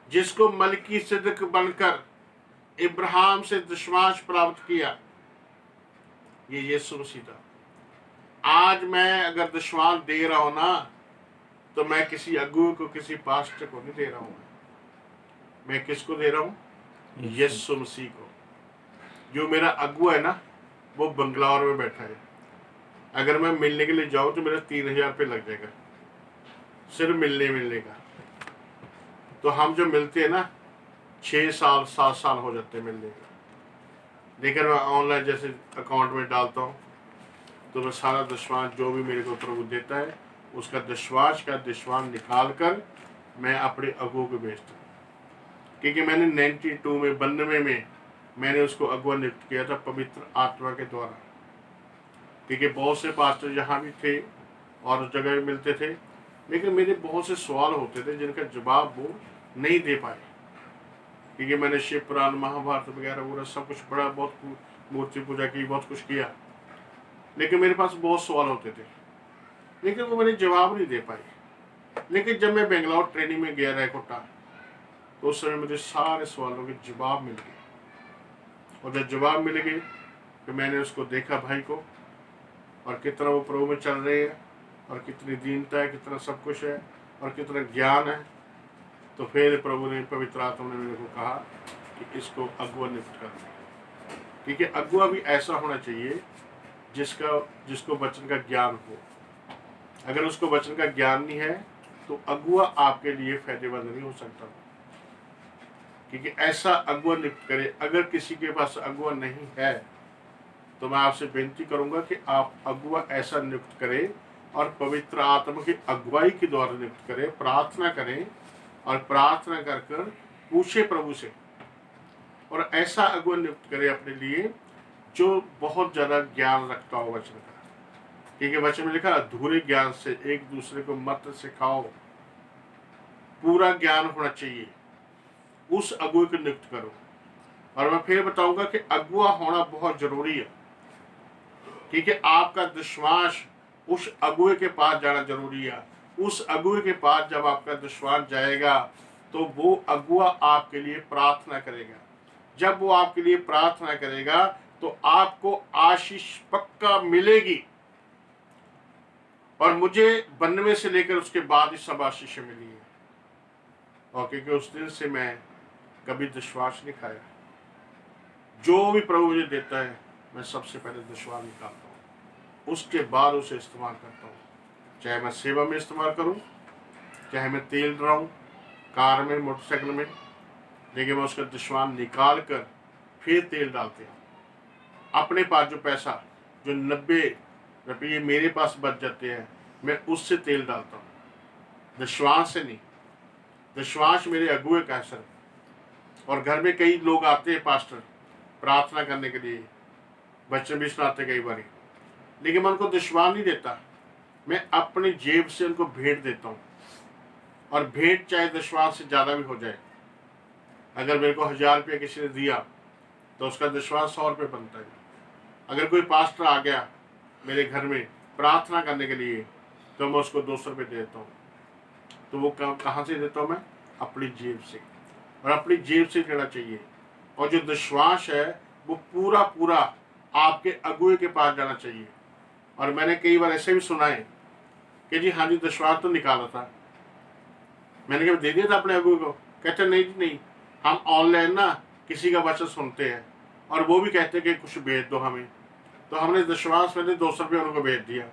जिसको मलकीसिदक बनकर इब्राहिम से दशमांश प्राप्त किया। ये यीशु मसीह था। आज मैं अगर दशमांश दे रहा हूं ना, तो मैं किसी अगुए को, किसी पास्टर को नहीं दे रहा हूं। मैं किसको दे रहा हूं? यीशु मसीह को। जो मेरा अगुआ है ना, वो बंगलौर में बैठा है। अगर मैं मिलने के लिए जाऊं तो मेरा 3000 रुपये लग जाएगा सिर्फ मिलने का। तो हम जो मिलते हैं ना, 6 साल 7 साल हो जाते हैं मिलने का। लेकिन मैं ऑनलाइन जैसे अकाउंट में डालता हूँ तो मैं सारा दशवांश जो भी मेरे को प्रभु देता है उसका दशवांश का दशवांश निकाल कर मैं अपने अगुओं को भेजता हूँ। क्योंकि मैंने 92 में मैंने उसको अगुआ नियुक्त किया था पवित्र आत्मा के द्वारा। क्योंकि बहुत से पास्टर यहाँ भी थे और उस जगह भी मिलते थे, लेकिन मेरे बहुत से सवाल होते थे जिनका जवाब वो नहीं दे पाए। क्योंकि मैंने शिव पुराण महाभारत वगैरह सब कुछ पढ़ा, बहुत मूर्ति पूजा की, बहुत कुछ किया, लेकिन मेरे पास बहुत सवाल होते थे, लेकिन वो मैंने जवाब नहीं दे पाए। लेकिन जब मैं बेंगलोर ट्रेनिंग में गया रैकोटा तो उस समय मुझे सारे सवालों के जवाब मिल गए। और जब जवाब मिल गए तो मैंने उसको देखा भाई को, और कितना वो प्रभु में चल रहे हैं और कितनी दीनता है, कितना सब कुछ है और कितना ज्ञान है। तो फिर प्रभु ने, पवित्र आत्मा ने मेरे को कहा कि इसको अगुआ नियुक्त करना। क्योंकि अगुआ भी ऐसा होना चाहिए जिसको वचन का ज्ञान हो। अगर उसको वचन का ज्ञान नहीं है तो अगुआ आपके लिए फायदेमंद नहीं हो सकता। क्योंकि ऐसा अगुआ नियुक्त करे। अगर किसी के पास अगुआ नहीं है तो मैं आपसे बेनती करूंगा कि आप अगुआ ऐसा नियुक्त करें और पवित्र आत्मा की अगुवाई के द्वारा नियुक्त करें, प्रार्थना करें और प्रार्थना कर कर पूछे प्रभु से, और ऐसा अगुआ नियुक्त करें अपने लिए जो बहुत ज्यादा ज्ञान रखता हो वचन का। क्योंकि वचन में लिखा अधूरे ज्ञान से एक दूसरे को मत सिखाओ, पूरा ज्ञान होना चाहिए। उस अगुए को नियुक्त करो। और मैं फिर बताऊंगा कि अगुआ होना बहुत जरूरी है, क्योंकि आपका विश्वास उस अगुए के पास जाना जरूरी है। उस अगुए के पास जब आपका विश्वास जाएगा तो वो अगुआ आपके लिए प्रार्थना करेगा। जब वो आपके लिए प्रार्थना करेगा तो आपको आशीष पक्का मिलेगी। और मुझे 92 से लेकर उसके बाद ही सब आशीषें मिली है। और क्योंकि उस दिन से मैं कभी विश्वास नहीं खाया। जो भी प्रभु मुझे देता है मैं सबसे पहले विश्वास निकालता हूँ, उसके बाद उसे इस्तेमाल करता हूँ। चाहे मैं सेवा में इस्तेमाल करूँ, चाहे मैं तेल डराऊँ कार में, मोटरसाइकिल में, लेकिन मैं उसका विश्वास निकाल कर फिर तेल डालते हैं। अपने पास जो पैसा, जो 90 रुपये मेरे पास बच जाते हैं, मैं उससे तेल डालता हूँ, विश्वास से नहीं। विश्वास मेरे अगुए का असर। और घर में कई लोग आते हैं पास्टर प्रार्थना करने के लिए, बच्चे भी सुनाते कई बार, लेकिन मैं उनको विश्वास नहीं देता। मैं अपनी जेब से उनको भेंट देता हूँ, और भेंट चाहे विश्वास से ज़्यादा भी हो जाए। अगर मेरे को 1000 रुपये किसी ने दिया तो उसका विश्वास 100 रुपये बनता है। अगर कोई पास्टर आ गया मेरे घर में प्रार्थना करने के लिए तो मैं उसको 200 रुपये देता हूँ। तो वो कहाँ से देता हूँ? मैं अपनी जेब से। और अपनी जेब से देना चाहिए। और जो विश्वास है वो पूरा पूरा आपके अगुए के पास जाना चाहिए। और मैंने कई बार ऐसे भी सुना है कि जी हाँ जी विश्वास तो निकाला था, मैंने कभी दे दिया था अपने अगुए को। कहते नहीं जी नहीं, हम ऑनलाइन ना किसी का वचन सुनते हैं और वो भी कहते कि कुछ भेज दो हमें, तो हमने विश्वास में 200 रुपये उनको भेज दिया।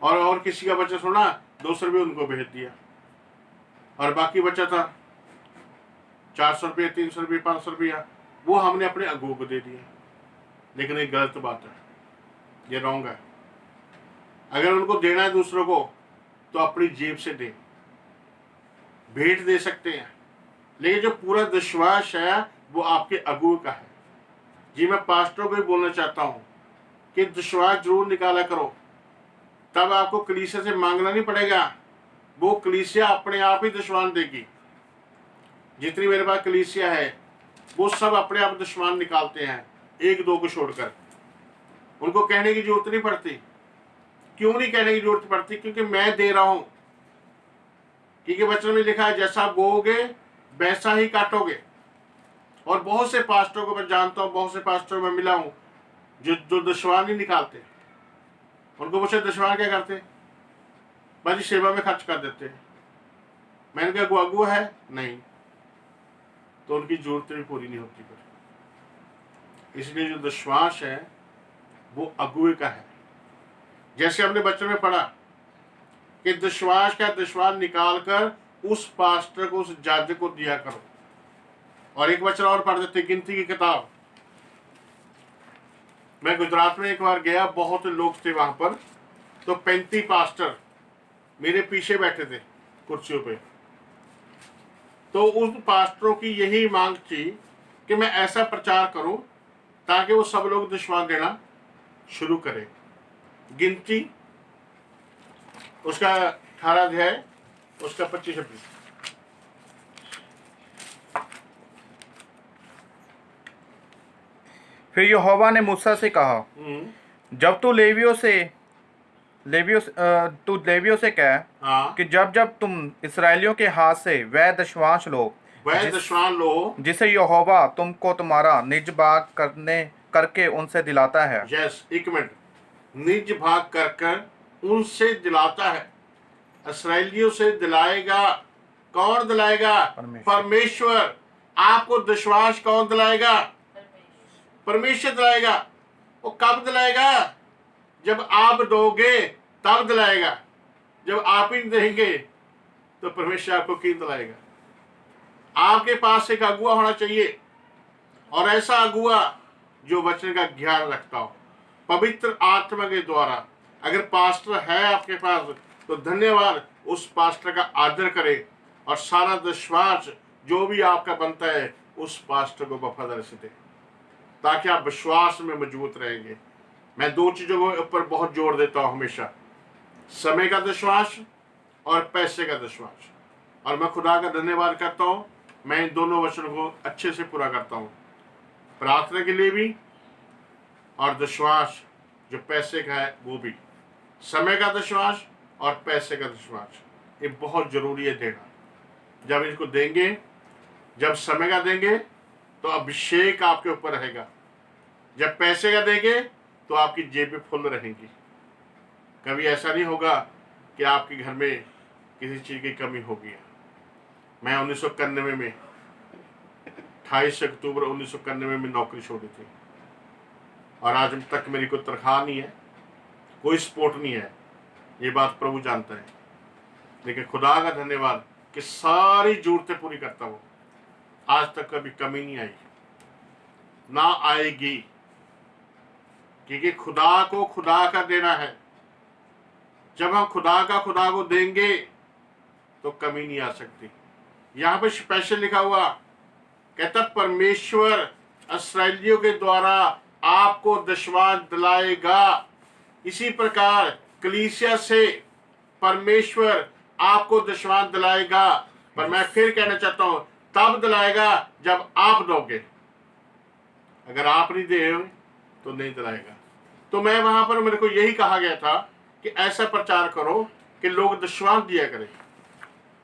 और किसी का वचन सुना 200 रुपये उनको भेज दिया, और बाकी बचा था 400 रुपये, 300 रुपये, 500 रुपया, वो हमने अपने अगुओं को दे दिया। लेकिन ये गलत बात है, ये रॉन्ग है। अगर उनको देना है दूसरों को तो अपनी जेब से दे, भेंट दे सकते हैं, लेकिन जो पूरा विश्वास है वो आपके अगुए का है। जी मैं पास्टरों को भी बोलना चाहता हूँ कि विश्वास जरूर निकाला करो, तब आपको कलीसिया से मांगना नहीं पड़ेगा। वो कलीसिया अपने आप ही विश्वास देगी। जितनी मेरे पास कलीसिया है वो सब अपने आप विश्वास निकालते हैं, एक दो को छोड़कर। उनको कहने की जरूरत नहीं पड़ती। क्यों नहीं कहने की जरूरत पड़ती? क्योंकि मैं दे रहा हूं। क्योंकि वचन में लिखा है जैसा बोओगे वैसा ही काटोगे। और बहुत से पास्टरों को मैं जानता हूं, बहुत से पास्टरों में मिला हूं जो विश्वास नहीं निकालते। उनको पूछे विश्वास क्या करते? बस सेवा में खर्च कर देते। मैंने कहा अगुआ है नहीं, तो उनकी जरूरतें भी पूरी नहीं होती। पर इसलिए जो विश्वास है वो अगुए का है। जैसे हमने बच्चों में पढ़ा कि विश्वास का विश्वास निकाल कर उस पास्टर को, उस जज को दिया करो। और एक वचन और पढ़ देते गिनती की किताब मैं गुजरात में एक बार गया, बहुत लोग थे वहां पर, तो 35 पास्टर मेरे पीछे बैठे थे कुर्सियों पे। तो उन पास्टरों की यही मांग थी कि मैं ऐसा प्रचार करूं ताकि वो सब लोग विश्वास देना शुरू करें। गिनती उसका 18 अध्याय उसका 25-26। फिर यहोवा ने मूसा से कहा, जब तू तू लेवियों से कह कि जब जब तुम इसराइलियों के हाथ से वह दशवांश लो जिसे यहोवा तुमको तुम्हारा निज भाग करके उनसे दिलाता है। यस, एक मिनट, निज भाग कर उनसे दिलाता है। इसराइलियों से दिलाएगा। कौन दिलाएगा? परमेश्वर। आपको विश्वास कौन दिलाएगा? परमेश्वर दिलाएगा। वो कब दिलाएगा? जब आप दोगे तब दिलाएगा। जब आप ही देंगे तो परमेश्वर आपको क्यों दिलाएगा? आपके पास एक अगुआ होना चाहिए, और ऐसा अगुआ जो वचन का ज्ञान रखता हो पवित्र आत्मा के द्वारा। अगर पास्टर है आपके पास तो धन्यवाद, उस पास्टर का आदर करें और सारा विश्वास जो भी आपका बनता है उस पास्टर को वफादारी से दें, ताकि आप विश्वास में मजबूत रहेंगे। मैं 2 चीजों के ऊपर बहुत जोर देता हूं हमेशा, समय का विश्वास और पैसे का विश्वास। और मैं खुदा का धन्यवाद करता हूं, मैं इन दोनों वचनों को अच्छे से पूरा करता हूं, प्रार्थना के लिए भी और विश्वास जो पैसे का है वो भी। समय का विश्वास और पैसे का विश्वास ये बहुत जरूरी है देना। जब इनको देंगे, जब समय का देंगे तो अभिषेक आपके ऊपर रहेगा। जब पैसे का देंगे तो आपकी जेबें फुल रहेंगी। कभी ऐसा नहीं होगा कि आपके घर में किसी चीज की कमी होगी। मैं 1991 में 28 अक्टूबर 1991 में नौकरी छोड़ी थी, और आज तक मेरी कोई तनख्वाह नहीं है, कोई सपोर्ट नहीं है। ये बात प्रभु जानता है, लेकिन खुदा का धन्यवाद कि सारी जरूरतें पूरी करता हूँ। आज तक कभी कमी नहीं आई, ना आएगी, क्योंकि खुदा को खुदा का देना है। जब हम खुदा को देंगे तो कमी नहीं आ सकती। यहाँ पे स्पेशल लिखा हुआ, कहता परमेश्वर इस्राएलियों के द्वारा आपको विश्वास दिलाएगा। इसी प्रकार कलीसिया से परमेश्वर आपको विश्वास दिलाएगा। पर मैं फिर कहना चाहता हूं, तब दिलाएगा जब आप दोगे। अगर आप नहीं दे तो नहीं दिलाएगा। तो मैं वहां पर, मेरे को यही कहा गया था कि ऐसा प्रचार करो कि लोग विश्वास दिया करें।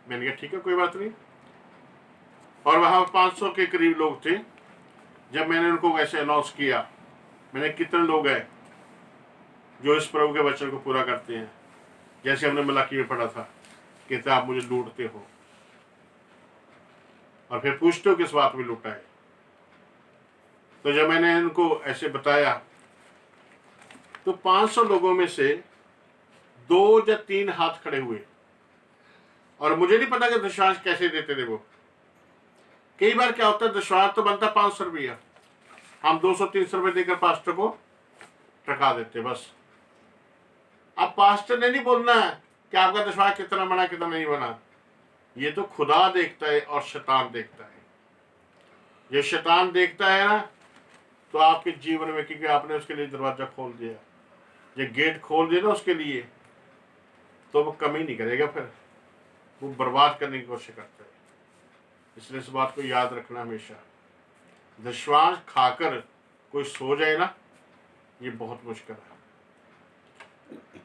मैंने कहा ठीक है, कोई बात नहीं। और वहां 500 के करीब लोग थे। जब मैंने उनको वैसे अनाउंस किया, मैंने कितने लोग हैं जो इस प्रभु के वचन को पूरा करते हैं, जैसे हमने मलाकी में पढ़ा था, कहते आप मुझे लूटते हो और फिर पूछते हो किस बात में लूटा है। तो जब मैंने इनको ऐसे बताया तो 500 लोगों में से 2 या 3 हाथ खड़े हुए, और मुझे नहीं पता कि दशवांश कैसे देते थे वो। कई बार क्या होता है, दशवांश तो बनता 500 रुपया, हम 200-300 रुपये देकर पास्टर को टका देते बस। अब पास्टर ने नहीं बोलना है कि आपका दशवांश कितना बना कितना नहीं बना। ये तो खुदा देखता है और शैतान देखता है। ये शैतान देखता है ना, तो आपके जीवन में, क्योंकि आपने उसके लिए दरवाजा खोल दिया, ये गेट खोल दिया ना उसके लिए, तो वो कमी नहीं करेगा, फिर वो बर्बाद करने की कोशिश करता है। इसलिए इस बात को याद रखना हमेशा। दशवांश खाकर कोई सो जाए ना, ये बहुत मुश्किल है।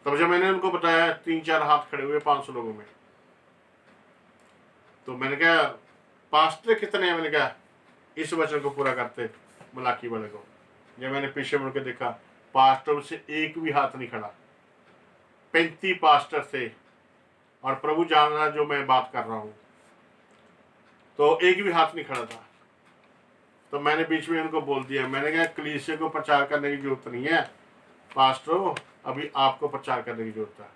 तब जब मैंने उनको बताया, 3-4 हाथ खड़े हुए 500 लोगों में, तो मैंने कहा पास्टर कितने हैं? मैंने कहा इस वचन को पूरा करते मलाकी वाले को। जब मैंने पीछे मुड़ के देखा, पास्टर से एक भी हाथ नहीं खड़ा। 35 पास्टर थे, और प्रभु जान रहा जो मैं बात कर रहा हूं, तो एक भी हाथ नहीं खड़ा था। तो मैंने बीच में उनको बोल दिया, मैंने कहा कलीसिया को प्रचार करने की जरूरत नहीं है पास्टरों, अभी आपको प्रचार करने की जरूरत है।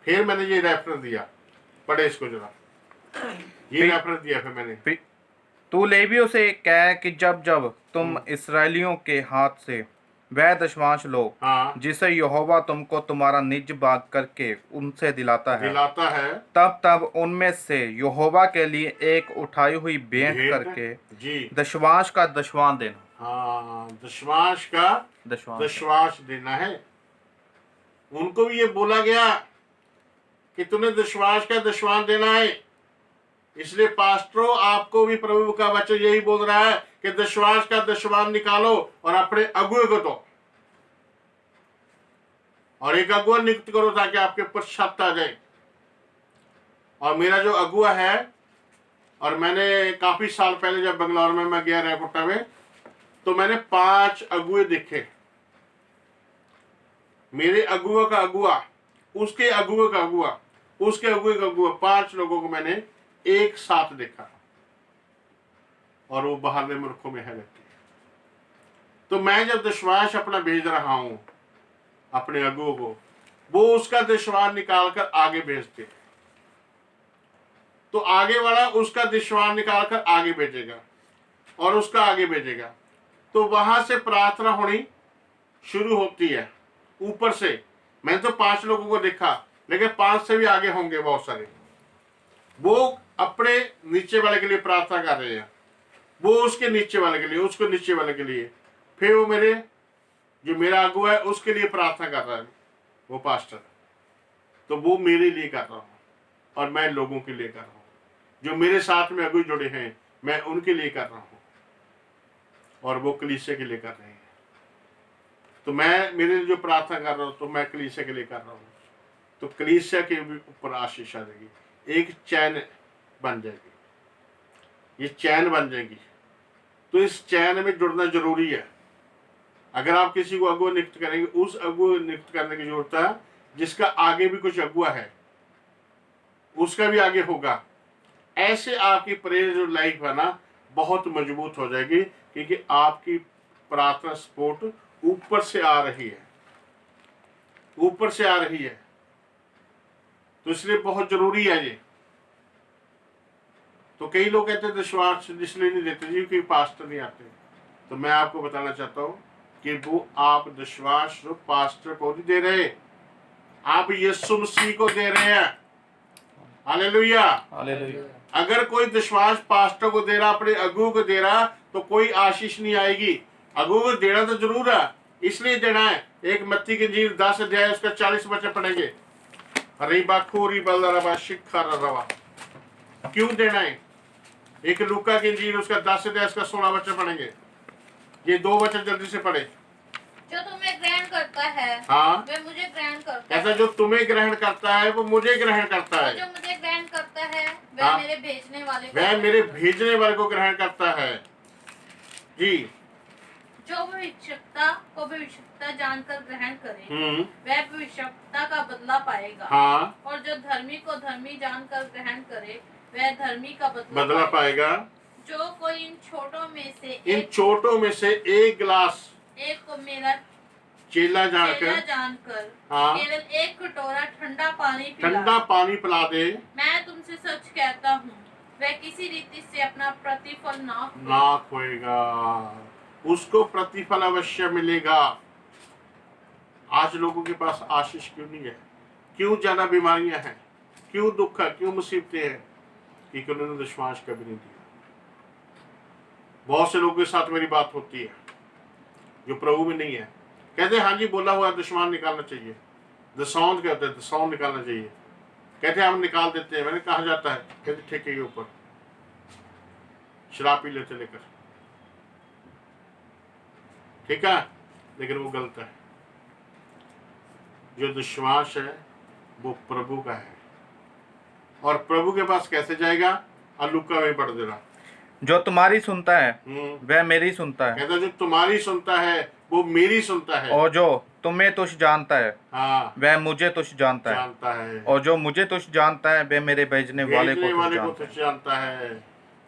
फिर मैंने ये रेफरेंस दिया, पढ़े इसको जरा, ये रेफरेंस दिया। फिर मैंने, तू लेवियों से कह कि जब जब तुम इसराइलियों के हाथ से वह दशवांश लो हाँ जिसे यहोवा तुमको तुम्हारा निज भाग करके उनसे दिलाता है। तब तब उनमें से यहोवा के लिए एक उठाई हुई भेंट करके जी दशवांश का दशवां देना। हाँ, दशवांश का दशवांश देना है। उनको भी ये बोला गया कि तुम्हें दशवांश का दशवांश देना है। इसलिए पास्टरों, आपको भी प्रभु का वचन यही बोल रहा है कि दशवांश का दशवांश निकालो और अपने अगुए को दो, और एक अगुआ नियुक्त करो ताकि आपके ऊपर शब्द आ जाए। और मेरा जो अगुआ है, और मैंने काफी साल पहले जब बंगलौर में मैं गया रेकोटा में, तो मैंने 5 अगुए देखे। मेरे अगुआ का अगुआ, उसके अगुए का अगुआ, उसके अगुए का अगुआ, 5 लोगों को मैंने एक साथ देखा, और वो बाहरले मुल्कों में है रहती है। तो मैं जब दशवांश अपना भेज रहा हूं अपने अगुओं को, वो उसका दशवांश निकालकर आगे भेजते, तो आगे वाला उसका दशवांश निकालकर आगे भेजेगा और उसका आगे भेजेगा। तो वहां से प्रार्थना होनी शुरू होती है ऊपर से। मैंने तो 5 लोगों को देखा, लेकिन 5 से भी आगे होंगे बहुत सारे। वो अपने नीचे वाले के लिए प्रार्थना कर रहे हैं, वो उसके नीचे वाले के लिए, उसको नीचे वाले के लिए, फिर वो मेरे जो मेरा अगुआ है उसके लिए प्रार्थना कर रहा है, वो पास्टर। तो वो मेरे लिए कर रहा हूं, और मैं लोगों के लिए कर रहा हूं। जो मेरे साथ में अगुए जुड़े हैं, मैं उनके लिए कर रहा हूं, और वो कलीसिया के लिए कर रहे हैं। तो मैं मेरे लिए जो प्रार्थना कर रहा हूं, तो मैं कलीसिया के लिए कर रहा हूं। तो कलीसिया के ऊपर आशीष आ जाएगी, एक चैन बन जाएगी, ये चैन बन जाएगी। तो इस चैन में जुड़ना जरूरी है। अगर आप किसी को अगुआ नियुक्त करेंगे, उस अगुआ नियुक्त करने की जरूरत है जिसका आगे भी कुछ अगुआ है, उसका भी आगे होगा। ऐसे आपकी प्रेयर जो लाइफ है ना, बहुत मजबूत हो जाएगी, क्योंकि आपकी प्रार्थना सपोर्ट ऊपर से आ रही है, ऊपर से आ रही है। तो इसलिए बहुत जरूरी है ये। तो कई लोग कहते हैं दशवांश इसलिए नहीं देते जी कि पास्टर नहीं आते। तो मैं आपको बताना चाहता हूं कि वो आप दशवांश पास्टर को नहीं दे रहे, आप यीशु मसीह को दे रहे हैं। हालेलुया। अगर कोई दशवांश पास्टर को दे रहा, अपने अगुओं को दे रहा, तो कोई आशीष नहीं आएगी। अगुओं को देना तो जरूर है, इसलिए देना है। एक मत्ती की इंजील 10 अध्याय उसका 40 वचन पढ़ेंगे। क्यों देना है? एक लूका की इंजील उसका 10 अध्याय उसका 16 वचन पढ़ेंगे। ये 2 वचन जल्दी से पढ़े। जो तुम्हें ग्रहण करता है, हाँ, वह मुझे ग्रहण करता है। ऐसा जो तुम्हें ग्रहण करता है वो मुझे ग्रहण करता है। जो मुझे ग्रहण करता है वह हाँ, मेरे भेजने वाले को ग्रहण करता है। जी, जो भविष्यवक्ता को भविष्यवक्ता जानकर ग्रहण करे, वह भविष्यवक्ता का बदला पाएगा। हाँ, और जो धर्मी को धर्मी जानकर ग्रहण करे, वह धर्मी का बदला पाएगा। जो कोई इन छोटों में से एक गिलास एक को मेरा चेला जानकर हाँ, केवल एक कटोरा ठंडा पानी पिला दे, मैं तुमसे सच कहता हूँ, वह किसी रीति से अपना प्रतिफल ना खोएगा। उसको प्रतिफल अवश्य मिलेगा। आज लोगों के पास आशीष क्यों नहीं है? क्यों ज्यादा बीमारियां हैं? क्यों दुख है? क्यों मुसीबतें हैं? क्योंकि उन्होंने विश्वास कभी नहीं दिया। बहुत से लोगों के साथ मेरी बात होती है जो प्रभु में नहीं है, कहते हाँ जी बोला हुआ दुश्मन निकालना चाहिए, दसौंध कहते हैं, दसौंध निकालना चाहिए। कहते हम निकाल देते हैं। मैंने कहा जाता है? कहते ठेके के ऊपर शराब पी लेते लेकर, ठीक है, लेकिन वो गलत है। जो विश्वास है वो प्रभु का है, और प्रभु के पास कैसे जाएगा? लूका में पढ़ देना। जो तुम्हारी सुनता है वह मेरी सुनता है। कहता जो तुम्हारी सुनता है वो मेरी सुनता है। और जो तुम्हें तुझ जानता है हाँ, वह मुझे तुझ जानता है। और जो मुझे तुझ जानता है वह मेरे भेजने वाले को तुझ जानता है।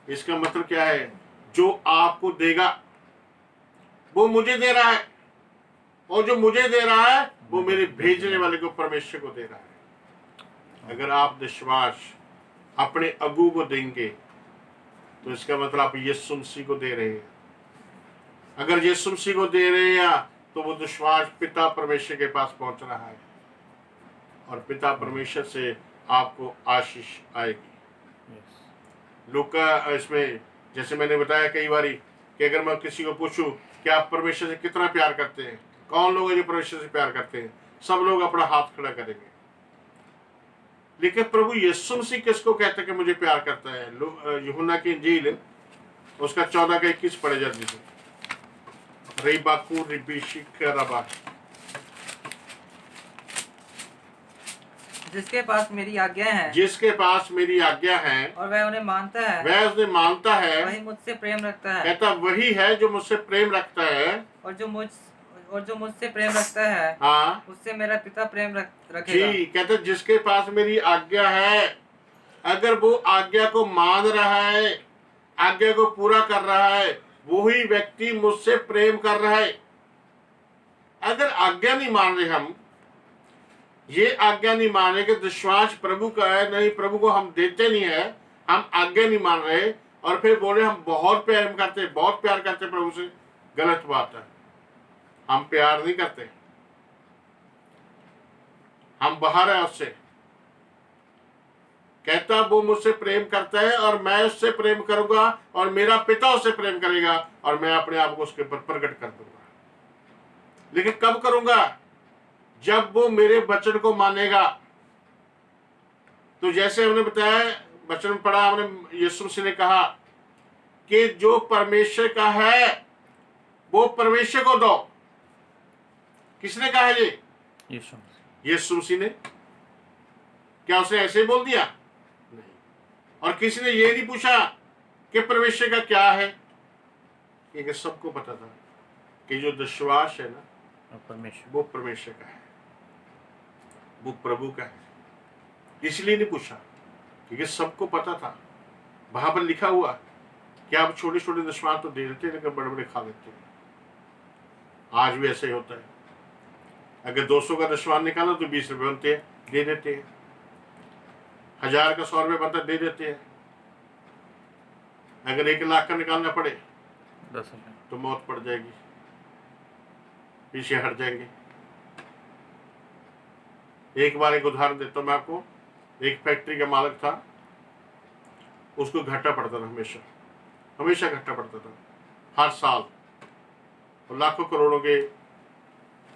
इसका मतलब क्या है? जो आपको देगा वो मुझे दे रहा है, और जो मुझे दे रहा है वो मेरे भेजने वाले को, परमेश्वर को दे रहा है। अगर आप विश्वास अपने अगुओं को देंगे तो इसका मतलब आप यीशु मसीह को दे रहे हैं। अगर यीशु मसीह को दे रहे हैं तो वो विश्वास पिता परमेश्वर के पास पहुंच रहा है और पिता परमेश्वर से आपको आशीष आएगी। लूका इसमें जैसे मैंने बताया कई बारी कि अगर मैं किसी को पूछूं कि आप परमेश्वर से कितना प्यार करते हैं, कौन लोग हैं जो परमेश्वर से प्यार करते हैं, सब लोग अपना हाथ खड़ा करेंगे। लेकिन प्रभु यीशु मसीह किसको कहते हैं कि मुझे प्यार करता है? यूहन्ना की इंजील उसका 14 का 21 पढ़े जल्दी से। जिसके पास मेरी आज्ञा है, जिसके पास मेरी आज्ञा है और वह उन्हें मानता है, वह उन्हें मानता है, वही मुझसे प्रेम रखता है। कहता वही है जो मुझसे प्रेम रखता है, और जो मुझसे प्रेम रखता है, हाँ, उससे मेरा पिता प्रेम रखेगा। जी, कहते जिसके पास मेरी आज्ञा है, अगर वो आज्ञा को मान रहा है, आज्ञा को पूरा कर रहा है, वही व्यक्ति मुझसे प्रेम कर रहा है। अगर आज्ञा नहीं मान रहे, हम ये आज्ञा नहीं मान रहे कि विश्वास प्रभु का है, नहीं प्रभु को हम देते नहीं है, हम आज्ञा नहीं मान रहे और फिर बोले हम बहुत प्रेम करते, बहुत प्यार करते प्रभु से, गलत बात है। हम प्यार नहीं करते, हम बाहर है उससे। कहता वो मुझसे प्रेम करता है और मैं उससे प्रेम करूंगा और मेरा पिता उससे प्रेम करेगा और मैं अपने आप को उसके ऊपर प्रकट कर दूंगा। लेकिन कब करूंगा? जब वो मेरे वचन को मानेगा। तो जैसे हमने बताया, वचन में पढ़ा हमने, यीशु मसीह ने कहा कि जो परमेश्वर का है वो परमेश्वर को दो। किसने कहा ये? यीशु मसीह ने। क्या उसने ऐसे ही बोल दिया? नहीं। और किसी ने ये नहीं पूछा कि परमेश्वर का क्या है, क्योंकि सबको पता था कि जो विश्वास है ना वो परमेश्वर का है, वो प्रभु का है। इसलिए नहीं पूछा क्योंकि सबको पता था। वहां पर लिखा हुआ कि आप छोटे छोटे दशमांश तो दे देते हैं लेकिन बड़े बड़े खा लेते हैं। आज भी ऐसे ही होता है। अगर 200 का दशमांश निकालो तो 20 रुपए बनते हैं, दे देते हैं। 1000 का 100 रुपये बनता दे देते हैं। अगर 1 लाख का निकालना पड़े 10 रुपये तो मौत पड़ जाएगी, पीछे हट जाएंगे। एक बार एक उदाहरण देता हूं मैं आपको। एक फैक्ट्री का मालिक था, उसको घाटा पड़ता था, हमेशा घाटा पड़ता था, हर साल। और लाखों करोड़ों के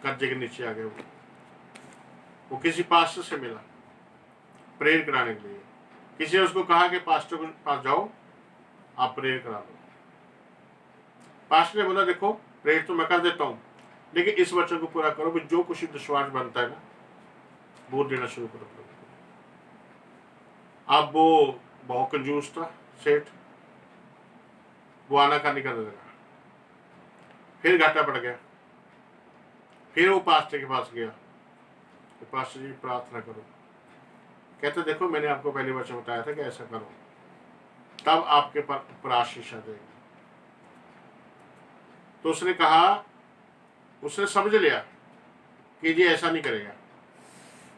कर्जे के नीचे आ गए। वो किसी पास्टर से मिला प्रेयर कराने के लिए। किसी ने उसको कहा कि पास्टर के पास जाओ, आप प्रेयर करा लो। पास्टर ने बोला देखो प्रेयर तो मैं कर देता हूँ, लेकिन इस वचन को पूरा करो, जो कुछ विश्वास बनता है ना वो देना शुरू करो। अब वो बहुत कंजूस था सेठ, वो आनाकानी करने लगा। फिर घाटा पड़ गया। फिर वो पास्टर के पास गया कि पास्टर जी प्रार्थना करो। कहते देखो मैंने आपको पहले वचन बताया था कि ऐसा करो, तब आपके ऊपर आशीष आ जाएगी। तो उसने कहा, उसने समझ लिया कि ये ऐसा नहीं करेगा।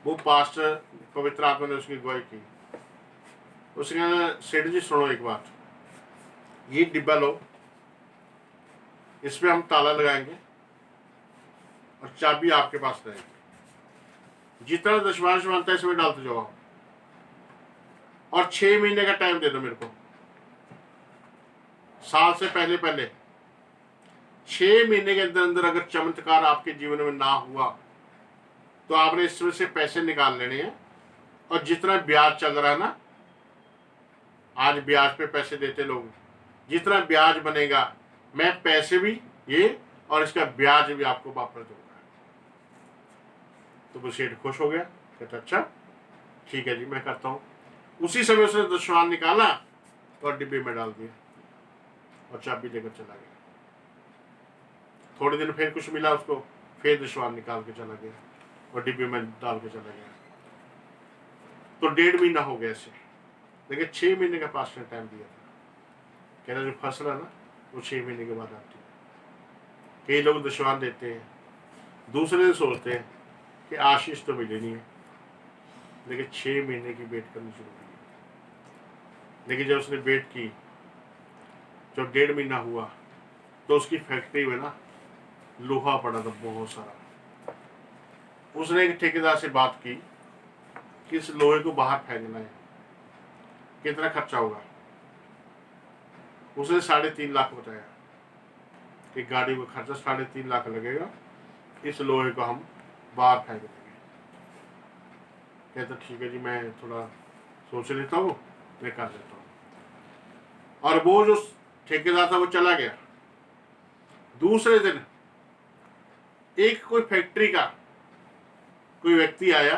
वो पास्टर, पवित्र आत्मा ने उसकी अगुवाई की। उसने कहा सेठ जी सुनो एक बात, ये डिब्बा लो, इसमें हम ताला लगाएंगे और चाबी आपके पास रहेगी। जितना दशमांश बनता है इसमें डालते जाओ और 6 महीने का टाइम दे दो मेरे को। साल से पहले 6 महीने के अंदर अंदर अगर चमत्कार आपके जीवन में ना हुआ तो आपने इसमें से पैसे निकाल लेने हैं। और जितना ब्याज चल रहा है ना, आज ब्याज पे पैसे देते लोग, जितना ब्याज बनेगा मैं पैसे भी ये और इसका ब्याज भी आपको वापस दूंगा। तो वो सेठ खुश हो गया, कहता अच्छा ठीक है जी मैं करता हूँ। उसी समय उसने दशवान निकाला और डिब्बे में डाल दिया और चाबी लेकर चला गया। थोड़े दिन फिर कुछ मिला उसको, फिर दशवान निकाल के चला गया और डिब्बे में डाल के चला गया। तो 1.5 महीना हो गया ऐसे, लेकिन 6 महीने का पास ने टाइम दिया था। कहना जो फसल है ना वो 6 महीने के बाद आती है। कई लोग दशवान देते हैं, दूसरे दिन सोचते हैं कि आशीष तो मिली नहीं है, लेकिन 6 महीने की वेट करनी शुरू की। लेकिन जब उसने वेट की, जब 1.5 महीना हुआ तो उसकी फैक्ट्री में ना लोहा पड़ा था बहुत सारा। उसने एक ठेकेदार से बात की कि इस लोहे को बाहर फेंकना है, कितना खर्चा होगा। उसने 3.5 लाख बताया कि गाड़ी का खर्चा 3.5 लाख लगेगा, इस लोहे को हम बाहर फेंक देंगे। कहता ठीक है जी, मैं थोड़ा सोच लेता हूँ, मैं कर देता हूँ। और वो जो ठेकेदार था वो चला गया। दूसरे दिन एक कोई फैक्ट्री का कोई व्यक्ति आया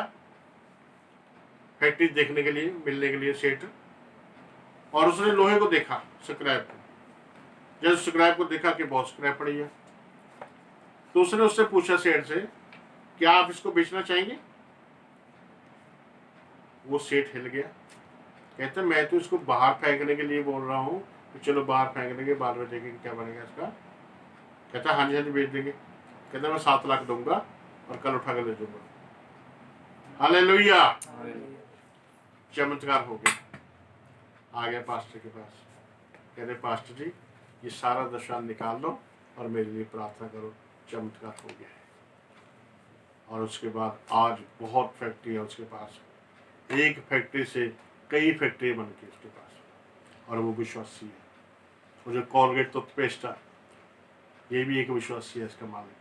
फैक्ट्री देखने के लिए, मिलने के लिए सेठ, और उसने लोहे को देखा, स्क्रैप को। जब स्क्रैप को देखा कि बहुत स्क्रैप पड़ी है, तो उसने उससे पूछा सेठ से, क्या आप इसको बेचना चाहेंगे? वो सेठ हिल गया। कहते मैं तो इसको बाहर फेंकने के लिए बोल रहा हूँ, तो चलो बाहर फेंक देंगे, बाद में देखेंगे क्या बनेगा इसका। कहता हाँ जी हाँ जी बेच देंगे। कहता मैं 7 लाख दूंगा और कल उठा कर ले जाऊंगा। हालेलुया, चमत्कार हो गया। आ गया पास्टर के पास, कह रहे पास्टर जी ये सारा दशा निकाल लो और मेरे लिए प्रार्थना करो, चमत्कार हो गया है। और उसके बाद आज बहुत फैक्ट्री है उसके पास, एक फैक्ट्री से कई फैक्ट्री बन गई उसके पास, और वो विश्वासी है। वो जो कॉलगेट टूथपेस्ट है, ये भी एक विश्वासी है इसका मालिक,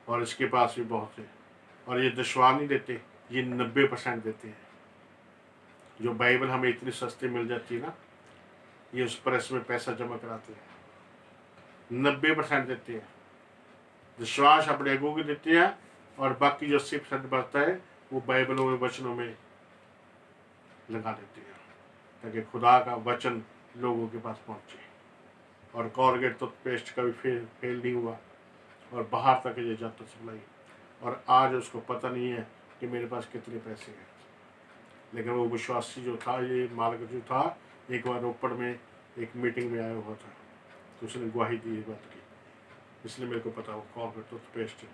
और इसके पास भी बहुत है। और ये दशवार नहीं देते, ये 90% देते हैं। जो बाइबल हमें इतनी सस्ती मिल जाती है ना, ये उस प्रेस में पैसा जमा कराते हैं, 90% देते हैं। विश्वास अपने अगुओं की देते हैं, और बाकी जो 80% बढ़ता है वो बाइबलों में, वचनों में लगा देते हैं, ताकि खुदा का वचन लोगों के पास पहुंचे। और कॉलगेट टूथपेस्ट कभी फेल नहीं हुआ, और बाहर तक ये जाता सप्लाई। और आज उसको पता नहीं है कि मेरे पास कितने पैसे हैं, लेकिन वो विश्वासी जो था, ये मालिक जो था, एक बार रोपड़ में एक मीटिंग में आया हुआ था, तो उसने गवाही दी बात की, इसलिए मेरे को पता हो कॉलगेट टूथपेस्ट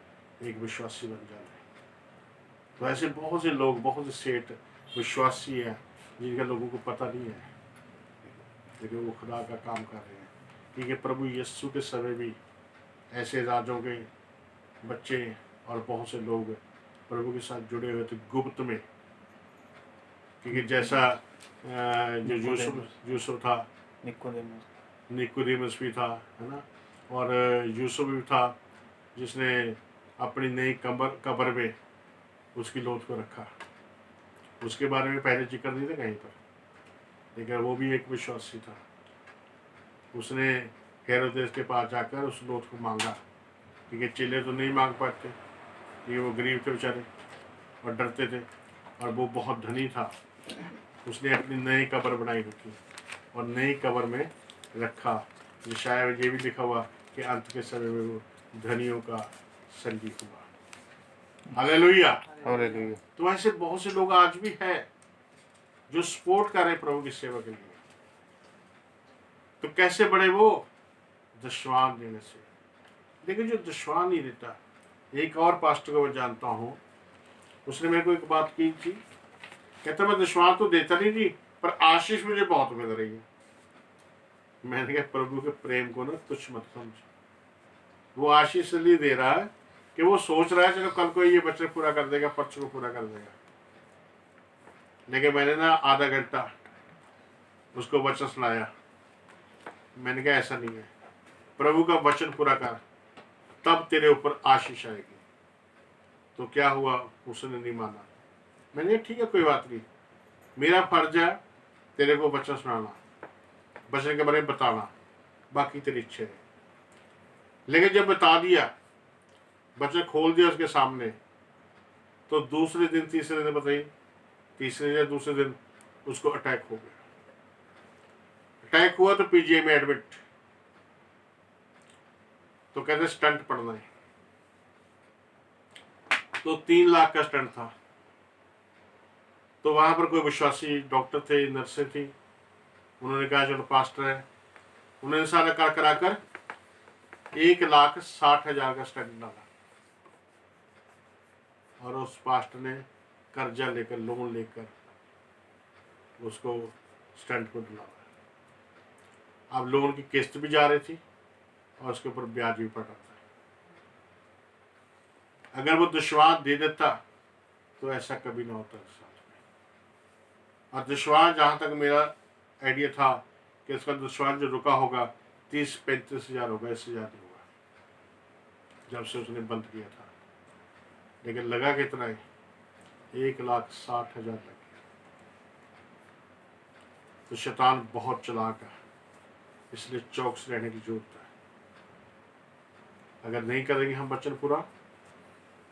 एक विश्वासी बन जाए। तो ऐसे बहुत से लोग, बहुत से सेठ विश्वासी हैं जिनका लोगों को पता नहीं है, लेकिन वो खुदा का काम कर रहे हैं। क्योंकि प्रभु यीशु के समय भी ऐसे राजों के बच्चे और बहुत से लोग प्रभु के साथ जुड़े हुए थे गुप्त में। क्योंकि जैसा जो यूसुफ था, निकोदेमुस भी था, है ना, और यूसुफ भी था जिसने अपनी नई कब्र में उसकी लोथ को रखा। उसके बारे में पहले जिक्र नहीं था कहीं पर, लेकिन वो भी एक विश्वासी था। उसने हेरोदेस के पास जाकर उस लोथ को मांगा, क्योंकि चेले तो नहीं मांग पाते, क्योंकि वो गरीब थे बेचारे और डरते थे, और वो बहुत धनी था। उसने अपनी नई कब्र बनाई रखी और नई कब्र में रखा। जो शायद ये भी लिखा हुआ कि अंत के समय में वो धनियों का संगी हुआ। Hallelujah, hallelujah. तो ऐसे बहुत से लोग आज भी हैं जो सपोर्ट कर रहे हैं प्रभु की सेवा के लिए। तो कैसे बढ़े वो? दशवान देने से। लेकिन जो दशवान नहीं देता, एक और पास्टर को मैं जानता हूँ, उसने मेरे को एक बात की थी, कहता मैं दशवान तो देता नहीं थी, पर आशीष मुझे बहुत मिल रही है। मैंने कहा प्रभु के प्रेम को ना तुच्छ मत समझ। वो आशीष इसलिए दे रहा है कि वो सोच रहा है चलो कल को ये बच्चे पूरा कर देगा, परसों को पूरा कर देगा। लेकिन मैंने ना आधा घंटा उसको वचन सुनाया। मैंने कहा ऐसा नहीं है, प्रभु का वचन पूरा कर, तब तेरे ऊपर आशीष आएगी। तो क्या हुआ, उसने नहीं माना। मैंने कहा ठीक है कोई बात नहीं, मेरा फर्ज है तेरे को वचन सुनाना, वचन के बारे में बताना, बाकी तेरी इच्छा है। लेकिन जब बता दिया, वचन खोल दिया उसके सामने, तो दूसरे दिन, तीसरे दिन, बताइए तीसरे या दूसरे दिन उसको अटैक हो गया। अटैक हुआ तो पीजीआई में एडमिट। तो कहते स्टंट पड़ना है, तो 3 लाख का स्टंट था। तो वहां पर कोई विश्वासी डॉक्टर थे, नर्सें थी, उन्होंने कहा चलो पास्टर है, उन्होंने सारा कर कराकर 1,60,000 का स्टंट डाला। और उस पास्टर ने कर्जा लेकर, लोन लेकर उसको स्टंट को डाला। अब लोन की किस्त भी जा रही थी और उसके ऊपर ब्याज भी पड़ रहा था। अगर वो दुश्वास दे देता तो ऐसा कभी ना होता इस साल में। और दुश्वास जहाँ तक मेरा आइडिया था कि उसका दुश्वास जो रुका होगा 30-35 हज़ार होगा, इससे ज़्यादा होगा जब से उसने बंद किया था। लेकिन लगा कितना है? 1,60,000 लग गया। तो शैतान बहुत चालाक है, इसलिए चौकस रहने की जरूरत है। अगर नहीं करेंगे हम वचन पूरा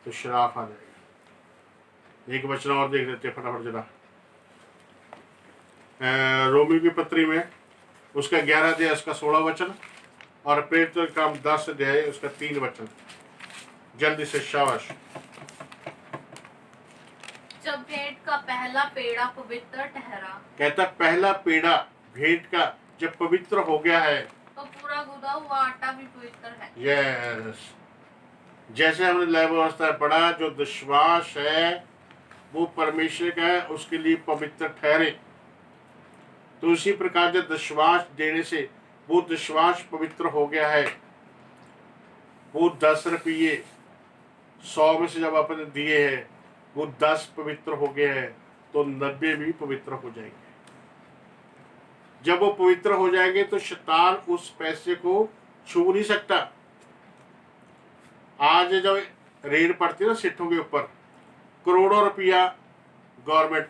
तो श्राप आ जाएगा। एक वचन और देख लेते हैं फटाफट जरा, रोमी की पत्री में उसका 11 अध्याय उसका 16 वचन और प्रेरितों के काम 10 अध्याय उसका 3 वचन। जल्दी से शाबाश। जब भेंट का पहला पेड़ा पवित्र ठहरा, कहता पहला पेड़ा भेंट का जब पवित्र हो गया है तो पूरा गुदा हुआ आटा भी पवित्र है। यस, जैसे हमने लैब अवस्था में पढ़ा, जो विश्वास है वो परमेश्वर का है, उसके लिए पवित्र ठहरे। तो उसी प्रकार जब विश्वास देने से वो विश्वास पवित्र हो गया है, वो 10 रुपये 100 में से जब आपने दिए हैं वो 10 पवित्र हो गए हैं, तो 90 भी पवित्र हो जाएंगे। जब वो पवित्र हो जाएंगे तो शैतान उस पैसे को छू नहीं सकता। आज जब रेड पड़ती है ना सिटों के ऊपर, करोड़ों रुपया गवर्नमेंट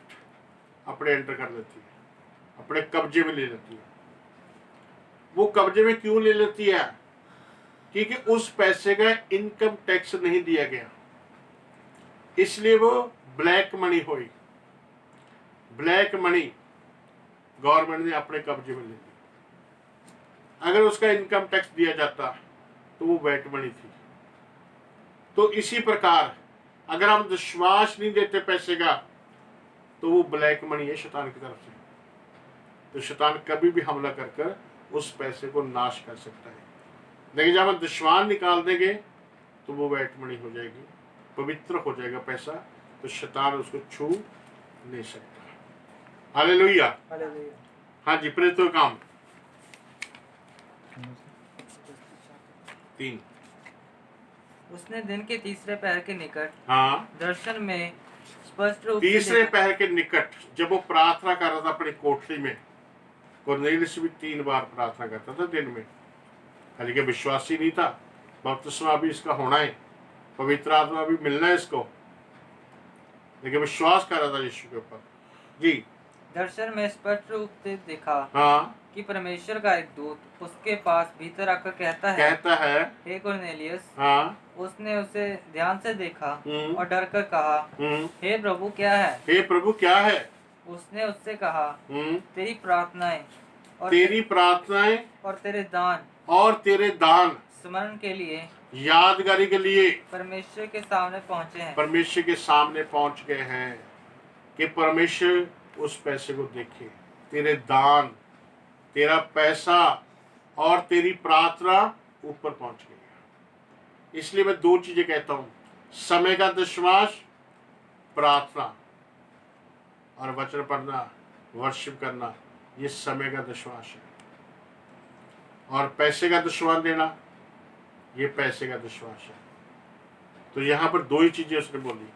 अपने एंटर कर लेती है, अपने कब्जे में ले लेती है। वो कब्जे में क्यों ले लेती है? क्योंकि उस पैसे का इनकम टैक्स नहीं दिया गया, इसलिए वो ब्लैक मनी हुई। ब्लैक मनी गवर्नमेंट ने अपने कब्जे में ले ली। अगर उसका इनकम टैक्स दिया जाता तो वो व्हाइट मनी थी। तो इसी प्रकार अगर हम विश्वास नहीं देते पैसे का तो वो ब्लैक मनी है शैतान की तरफ से। तो शैतान कभी भी हमला कर कर उस पैसे को नाश कर सकता है। लेकिन जब हम विश्वास निकाल देंगे तो वो व्हाइट मनी हो जाएगी, पवित्र हो जाएगा पैसा, तो शैतान उसको छू नहीं सकता। हालेलुया। हाँ जी, प्रेरितों का काम 3। उसने दिन के तीसरे पहर के निकट हाँ, दर्शन में स्पष्ट रूप से तीसरे पहर के निकट जब वो प्रार्थना कर रहा था अपनी कोठरी में, कुरनेलियुस भी 3 बार प्रार्थना करता था दिन में। खाली के विश्वासी नहीं था, बपतिस्मा भी इसका होना है, पवित्र आत्मा भी मिलना है इसको, लेकिन विश्वास कर रहा था यीशु के ऊपर। जी, दर्शन में स्पष्ट रूप से देखा हाँ, कि परमेश्वर का एक दूत उसके पास भीतर आकर कहता है, हे कुरनेलियुस। हाँ, उसने उसे ध्यान से देखा हम्म, और डर कर कहा, हे प्रभु क्या है? हे प्रभु क्या है? उसने उससे कहा, तेरी प्रार्थनाएं और तेरे दान स्मरण के लिए, यादगारी के लिए परमेश्वर के सामने पहुंचे हैं। परमेश्वर के सामने पहुंच गए हैं कि परमेश्वर उस पैसे को देखे। तेरे दान, तेरा पैसा और तेरी प्रार्थना ऊपर पहुंच गई है। इसलिए मैं 2 चीजें कहता हूं, समय का विश्वास, प्रार्थना और वचन पढ़ना, वर्शिप करना, ये समय का विश्वास है। और पैसे का विश्वास देना, ये पैसे का विश्वास है। तो यहां पर 2 ही चीजें उसने बोली,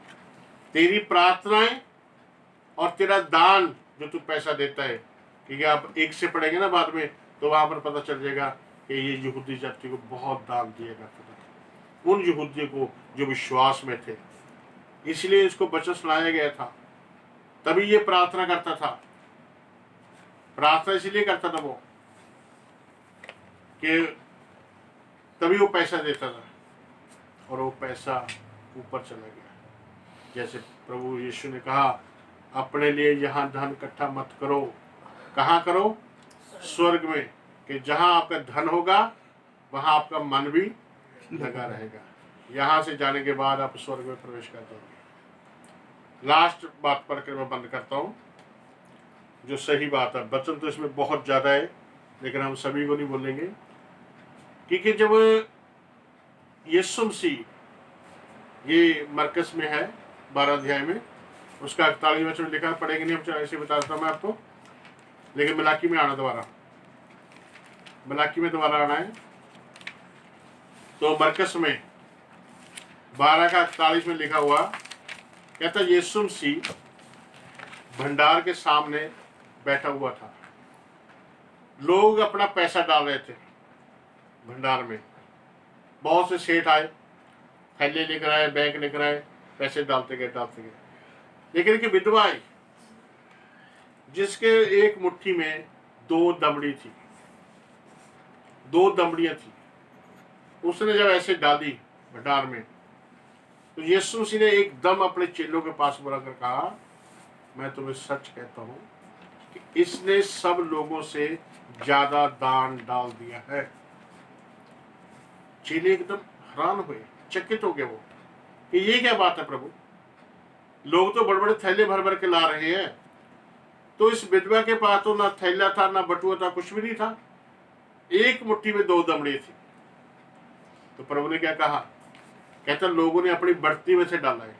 तेरी प्रार्थनाएं और तेरा दान जो तू पैसा देता है। क्योंकि आप 1 से पढ़ेंगे ना बाद में, तो वहां पर पता चल जाएगा कि ये यहूदी जाति को बहुत दान दिया करता था, उन यहूदियों को जो विश्वास में थे। इसलिए इसको वचन सुनाया गया था, तभी ये प्रार्थना करता था। प्रार्थना इसलिए करता था वो कि तभी वो पैसा देता था, और वो पैसा ऊपर चला गया। जैसे प्रभु यीशु ने कहा, अपने लिए यहाँ धन इकट्ठा मत करो। कहाँ करो? स्वर्ग में, कि जहाँ आपका धन होगा वहाँ आपका मन भी लगा रहेगा। यहाँ से जाने के बाद आप स्वर्ग में प्रवेश कर जाओगे। लास्ट बात पढ़कर मैं बंद करता हूँ, जो सही बात है। वचन तो इसमें बहुत ज़्यादा है, लेकिन हम सभी को नहीं बोलेंगे, क्योंकि जब यीशु मसीह, ये मरकस में है 12 अध्याय में, उसका 41 वचन लिखा, पढ़ेंगे नहीं हम, ऐसे बता देता हूँ मैं आपको। लेकिन मलाकी में आना, दोबारा मलाकी में दोबारा आना है। तो मरकस में 12:41 में लिखा हुआ, कहता यीशु मसीह भंडार के सामने बैठा हुआ था। लोग अपना पैसा डाल रहे थे भंडार में। बहुत से सेठ आए, थैले लेकर आए, बैंक लेकर आए, पैसे डालते गए। लेकिन एक विधवा आई जिसके एक मुट्ठी में 2 दमड़ी थी, 2 दमड़ियां थी। उसने जब ऐसे डाली भंडार में, तो यीशु मसीह ने एकदम अपने चेलों के पास बुलाकर कहा, मैं तुम्हें सच कहता हूं कि इसने सब लोगों से ज्यादा दान डाल दिया है। चेले एकदम हैरान हुए, चकित हो गए वो कि ये क्या बात है प्रभु, लोग तो बड़े बड़े थैले भर भर के ला रहे हैं, तो इस विधवा के पास तो ना थैला था, ना बटुआ था, कुछ भी नहीं था। एक मुट्ठी में 2 दमड़ी थी। तो प्रभु ने क्या कहा, कहता लोगों ने अपनी बढ़ती में से डाला है।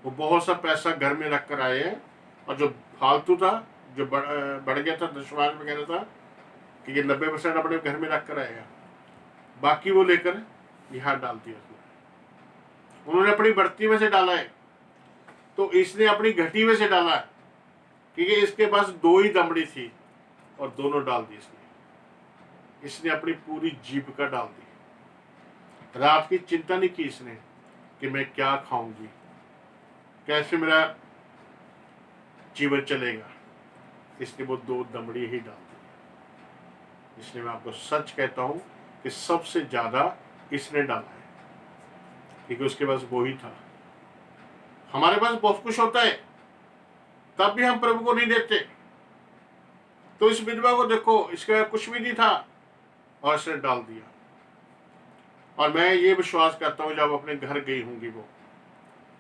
वो बहुत सा पैसा घर में रख कर आए हैं, और जो फालतू था, जो बढ़ गया था, दशमांश में कहना था कि ये 90% अपने घर में रख कर आएगा, बाकी वो लेकर यहाँ डाल दिया। उन्होंने अपनी बढ़ती में से डाला है, तो इसने अपनी घटी में से डाला है, क्योंकि इसके पास 2 ही दमड़ी थी और दोनों डाल दी इसने अपनी पूरी जीविका डाल दी। रात की चिंता नहीं की इसने कि मैं क्या खाऊंगी, कैसे मेरा जीवन चलेगा। इसने वो 2 दमड़ी ही डाल दी। इसलिए मैं आपको सच कहता हूं कि सबसे ज्यादा इसने डाला है, क्योंकि उसके पास वो ही था। हमारे पास बहुत कुछ होता है, तब भी हम प्रभु को नहीं देते। तो इस विधवा को देखो, इसका कुछ भी नहीं था और इसने डाल दिया। और मैं ये विश्वास करता हूं जब अपने घर गई होंगी वो,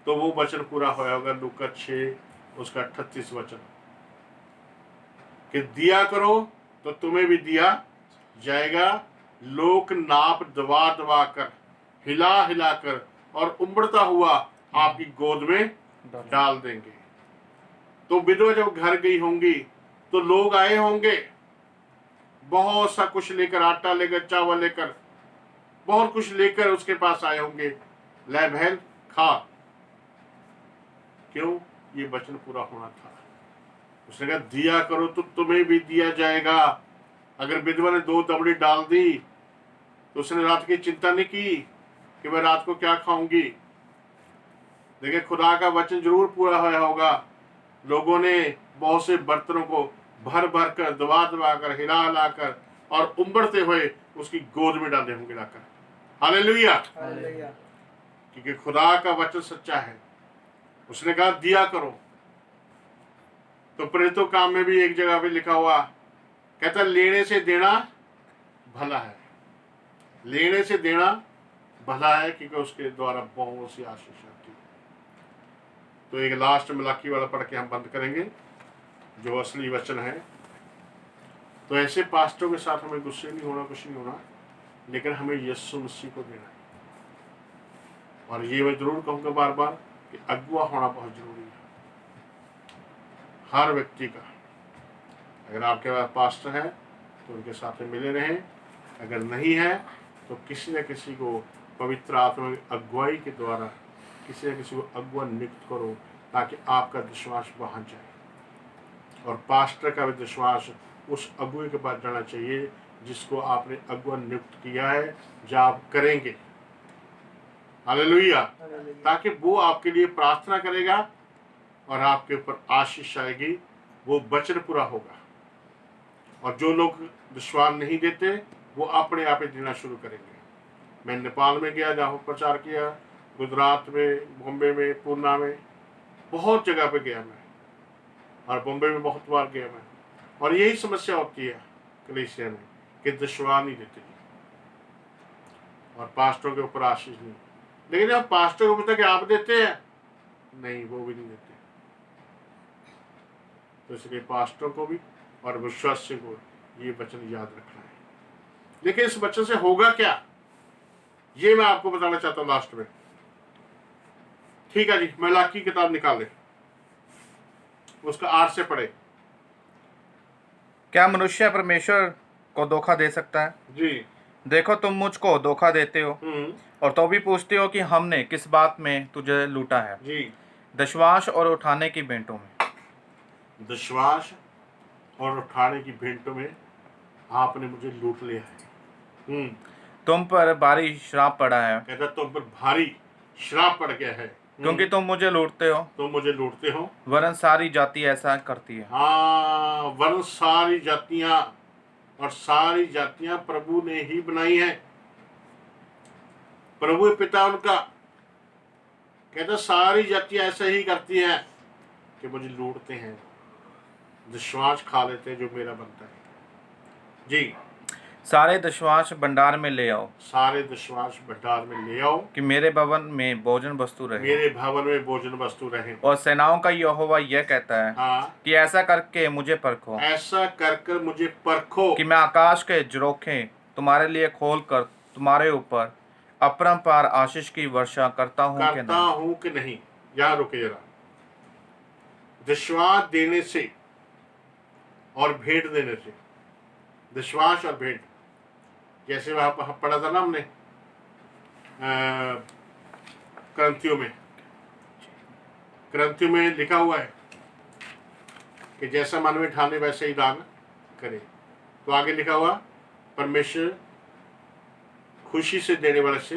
तो वो वचन पूरा होया होगा, लूका 6 उसका 38 वचन, कि दिया करो तो तुम्हें भी दिया जाएगा, लोक नाप दबा दबा कर, हिला हिला कर और उमड़ता हुआ आपकी गोद में डाल देंगे। तो विधवा जब घर गई होंगी तो लोग आए होंगे, बहुत सा कुछ लेकर, आटा लेकर, चावल लेकर, बहुत कुछ लेकर उसके पास आए होंगे, ले बहन खा। क्यों? ये वचन पूरा होना था। उसने कहा दिया करो तो तुम्हें भी दिया जाएगा। अगर विधवा ने 2 दमड़ी डाल दी तो उसने रात की चिंता नहीं की कि मैं रात को क्या खाऊंगी। देखिए, खुदा का वचन जरूर पूरा होया होगा। लोगों ने बहुत से बर्तनों को भर भर कर, दबा दबा कर, हिला हिला कर और उम्बड़ते हुए उसकी गोद में डाले होंगे लाकर। हालेलुया। क्योंकि खुदा का वचन सच्चा है। उसने कहा दिया करो। तो प्रेरितों काम में भी एक जगह पे लिखा हुआ, कहता लेने से देना भला है, लेने से देना भला है, क्योंकि उसके द्वारा बहुत सी आशीष आती है। तो एक लास्ट मलाकी वाला पढ़ के हम बंद करेंगे, जो असली वचन है। तो ऐसे पास्टरों के साथ हमें गुस्से नहीं होना, कुछ नहीं होना, लेकिन हमें यीशु मसीह को देना है। और ये मैं जरूर कहूँगा बार बार कि अगुआ होना बहुत जरूरी है हर व्यक्ति का। अगर आपके पास पास्टर है तो उनके साथ में मिले रहें, अगर नहीं है तो किसी न किसी को पवित्र आत्मा की अगुवाई के द्वारा किसी न किसी को अगुआ नियुक्त करो, ताकि आपका विश्वास वहाँ जाए। और पास्टर का भी विश्वास उस अगुए के पास जाना चाहिए जिसको आपने अगुआ नियुक्त किया है, जो आप करेंगे। हालेलुया। ताकि वो आपके लिए प्रार्थना करेगा और आपके ऊपर आशीष आएगी, वो वचन पूरा होगा। और जो लोग विश्वास नहीं देते वो अपने आप ही देना शुरू करेंगे। मैं नेपाल में गया, जहाँ प्रचार किया, गुजरात में, बॉम्बे में, पूना में, बहुत जगह पे गया मैं, और बॉम्बे में बहुत बार गया मैं। और यही समस्या होती है कलीसिया में कि विश्वास नहीं देते और पास्टरों के ऊपर आशीष नहीं। लेकिन अब पास्टर को पता कि आप देते हैं, नहीं, वो भी नहीं देते। तो इसलिए पास्टर को भी और विश्वासी को ये वचन याद रखना है। लेकिन इस वचन से होगा क्या, ये मैं आपको बताना चाहता हूं लास्ट में। ठीक है जी, मलाकी की किताब निकाले, उसका 8 से पढ़े। क्या मनुष्य परमेश्वर को धोखा दे सकता है? जी। देखो तुम मुझको धोखा देते हो। और तो भी पूछते हो कि हमने किस बात में तुझे लूटा है। जी। दशवांश और उठाने की भेंटों में। दशवांश और उठाने की भेंटों में आपने मुझे लूट लिया है। तुम पर भारी श्राप पड़ा है, कहता तुम पर भारी श्राप पड़ गया है, क्योंकि तुम मुझे लूटते हो, तुम मुझे लूटते हो, वरन सारी जाति ऐसा करती है। हाँ, वरन सारी जातियां, और सारी जातियां प्रभु ने ही बनाई है। प्रभु पिता उनका कहता सारी जातियां ऐसा ही करती हैं कि मुझे लूटते हैं, दशवांश खा लेते हैं जो मेरा बनता है। जी। सारे दशवांश भंडार में ले आओ, सारे दशवांश भंडार में ले आओ, कि मेरे भवन में भोजन वस्तु रहे, मेरे भवन में भोजन वस्तु रहे। और सेनाओं का यहोवा यह कहता है, हाँ, कि ऐसा करके मुझे परखो, ऐसा कर मुझे परखो, कि मैं आकाश के झरोखे तुम्हारे लिए खोल कर तुम्हारे ऊपर अपरंपार आशीष की वर्षा करता हूँ कि नहीं। यहाँ रुके जरा। दशवांश देने से और भेंट देने से, दशवांश और भेंट, जैसे वहां पढ़ा था ना हमने क्रंथियों में लिखा हुआ है कि जैसा मन में ठाने वैसे ही दान करे। तो आगे लिखा हुआ परमेश्वर खुशी से देने वाले से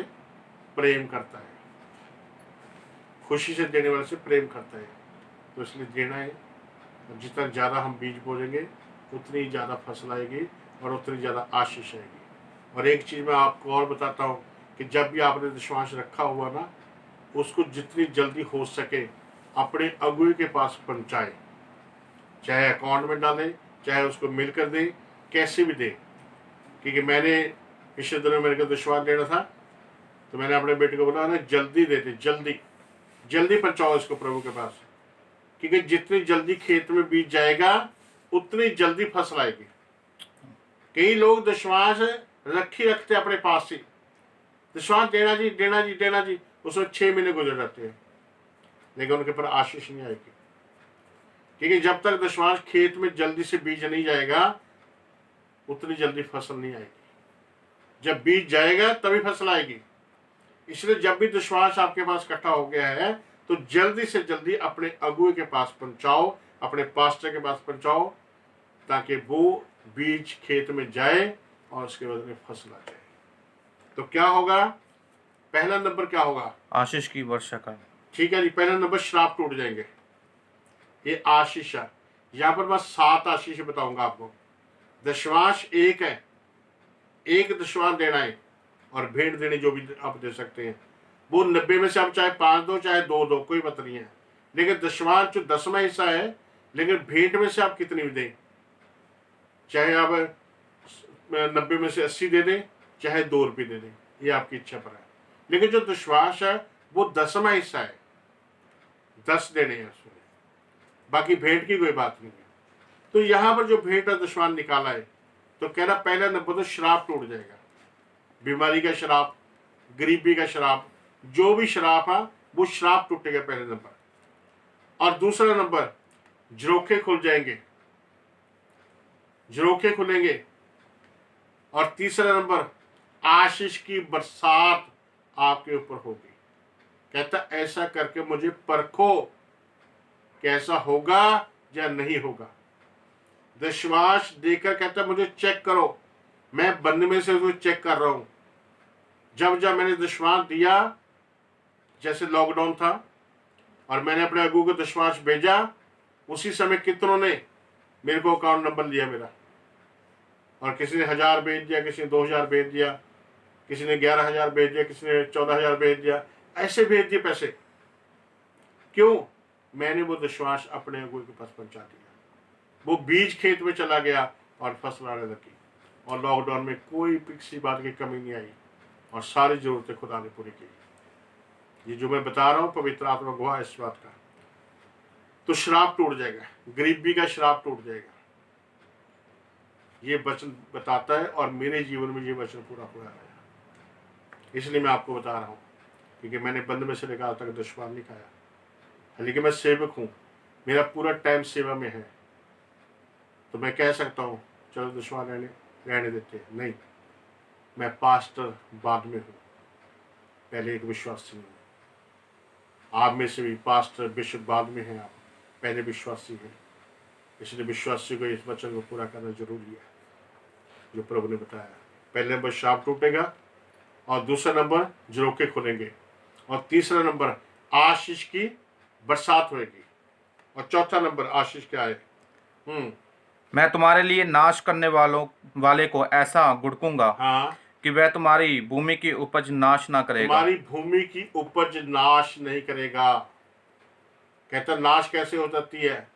प्रेम करता है, खुशी से देने वाले से प्रेम करता है। तो इसलिए देना है, और जितना ज़्यादा हम बीज बोलेंगे उतनी ज़्यादा फसल आएगी और उतनी ज़्यादा आशीष आएगी। और एक चीज़ मैं आपको और बताता हूँ कि जब भी आपने विश्वास रखा हुआ ना, उसको जितनी जल्दी हो सके अपने अगुए के पास पहुँचाए, चाहे अकाउंट में डालें, चाहे उसको मिलकर दें, कैसे भी दें। क्योंकि मैंने पिछले दिनों मेरे को विश्वास लेना था, तो मैंने अपने बेटे को बोला ना जल्दी देते, जल्दी जल्दी पहुँचाओ इसको प्रभु के पास, क्योंकि जितनी जल्दी खेत में बीज जाएगा उतनी जल्दी फसल आएगी। कई लोग विश्वास रखते अपने पास ही, विश्वास देना जी देना जी देना जी, उसमें 6 महीने गुजर जाते हैं, लेकिन उनके ऊपर आशीष नहीं आएगी। क्योंकि जब तक विश्वास खेत में जल्दी से बीज नहीं जाएगा उतनी जल्दी फसल नहीं आएगी। जब बीज जाएगा तभी फसल आएगी। इसलिए जब भी विश्वास आपके पास इकट्ठा हो गया है तो जल्दी से जल्दी अपने अगुए के पास पहुंचाओ, अपने पास्टर के पास पहुंचाओ, ताकि वो बीज खेत में जाए और उसके बाद में फसल आ जाए। तो क्या होगा? पहला नंबर क्या होगा? आशीष की वर्षा कर। ठीक है जी। पहला नंबर श्राप टूट जाएंगे, ये आशीष है। यहाँ पर मैं 7 आशीष बताऊंगा आपको। दशवांश एक है, एक दशवांश देना है, और भेंट देनी जो भी आप दे सकते हैं वो 90 में से आप चाहे 5 दो चाहे 2 दो, कोई बात नहीं है। लेकिन दशवांश जो 10वां हिस्सा है, लेकिन भेंट में से आप कितनी भी दें, चाहे आप 90 में से 80 दे दें, चाहे 2 रुपये दे दें, ये आपकी इच्छा पर है। लेकिन जो दशवांश है वो 10वां हिस्सा है, 10 देने हैं उसमें, बाकी भेंट की कोई बात नहीं है। तो यहाँ पर जो भेंट और दशवांश निकाला है, तो कह रहा पहला नंबर तो श्राप टूट जाएगा। बीमारी का श्राप, गरीबी का श्राप, जो भी श्राप है वो श्राप टूटेगा पहले नंबर। और दूसरा नंबर झरोखे खुल जाएंगे, झरोखे खुलेंगे। और तीसरा नंबर आशीष की बरसात आपके ऊपर होगी। कहता ऐसा करके मुझे परखो कैसा होगा या नहीं होगा। विश्वास देकर कहता मुझे चेक करो, मैं बनने में से उसको चेक कर रहा हूं। जब जब मैंने विश्वास दिया, जैसे लॉकडाउन था और मैंने अपने अगू को विश्वास भेजा, उसी समय कितनों ने मेरे को अकाउंट नंबर लिया मेरा, और किसी ने 1000 भेज दिया, किसी ने 2000 भेज दिया, किसी ने 11000 भेज दिया, किसी ने 14000 भेज दिया, ऐसे भेज दिए पैसे। क्यों? मैंने वो विश्वास अपने अगुए के पास पहुंचा दिया। वो बीज खेत में चला गया और फसल आने लगी, और लॉकडाउन में कोई किसी बात की कमी नहीं आई, और सारी जरूरतें खुदा ने पूरी की। ये जो मैं बता रहा हूँ पवित्र आत्मा गवाह इस बात का। तो श्राप टूट जाएगा, गरीबी का श्राप टूट जाएगा। ये वचन बताता है, और मेरे जीवन में ये वचन पूरा पूरा आया। इसलिए मैं आपको बता रहा हूँ, क्योंकि मैंने बंद में से लेकर आज तक दुश्मन नहीं खाया। लेकिन मैं सेवक हूँ, मेरा पूरा टाइम सेवा में है, तो मैं कह सकता हूँ चलो दुश्मन रहने देते हैं। नहीं, मैं पास्टर बाद में हूँ, पहले एक विश्वासी हैं। आप में से भी पास्टर बिशप बाद में हैं, आप पहले विश्वासी हैं। इसलिए विश्वासी को इस वचन को पूरा करना जरूरी है जो प्रभु ने बताया। पहले नंबर शाप टूटेगा, और दूसरा नंबर झरोखे खुलेंगे, और तीसरा नंबर आशीष की बरसात होगी, और चौथा नंबर आशीष क्या है? मैं तुम्हारे लिए नाश करने वाले को ऐसा गुड़कूंगा हाँ, कि वह तुम्हारी भूमि की उपज नाश ना करेगा। तुम्हारी भूमि की उपज नाश नहीं करेगा। कहता नाश कैसे हो जाती है?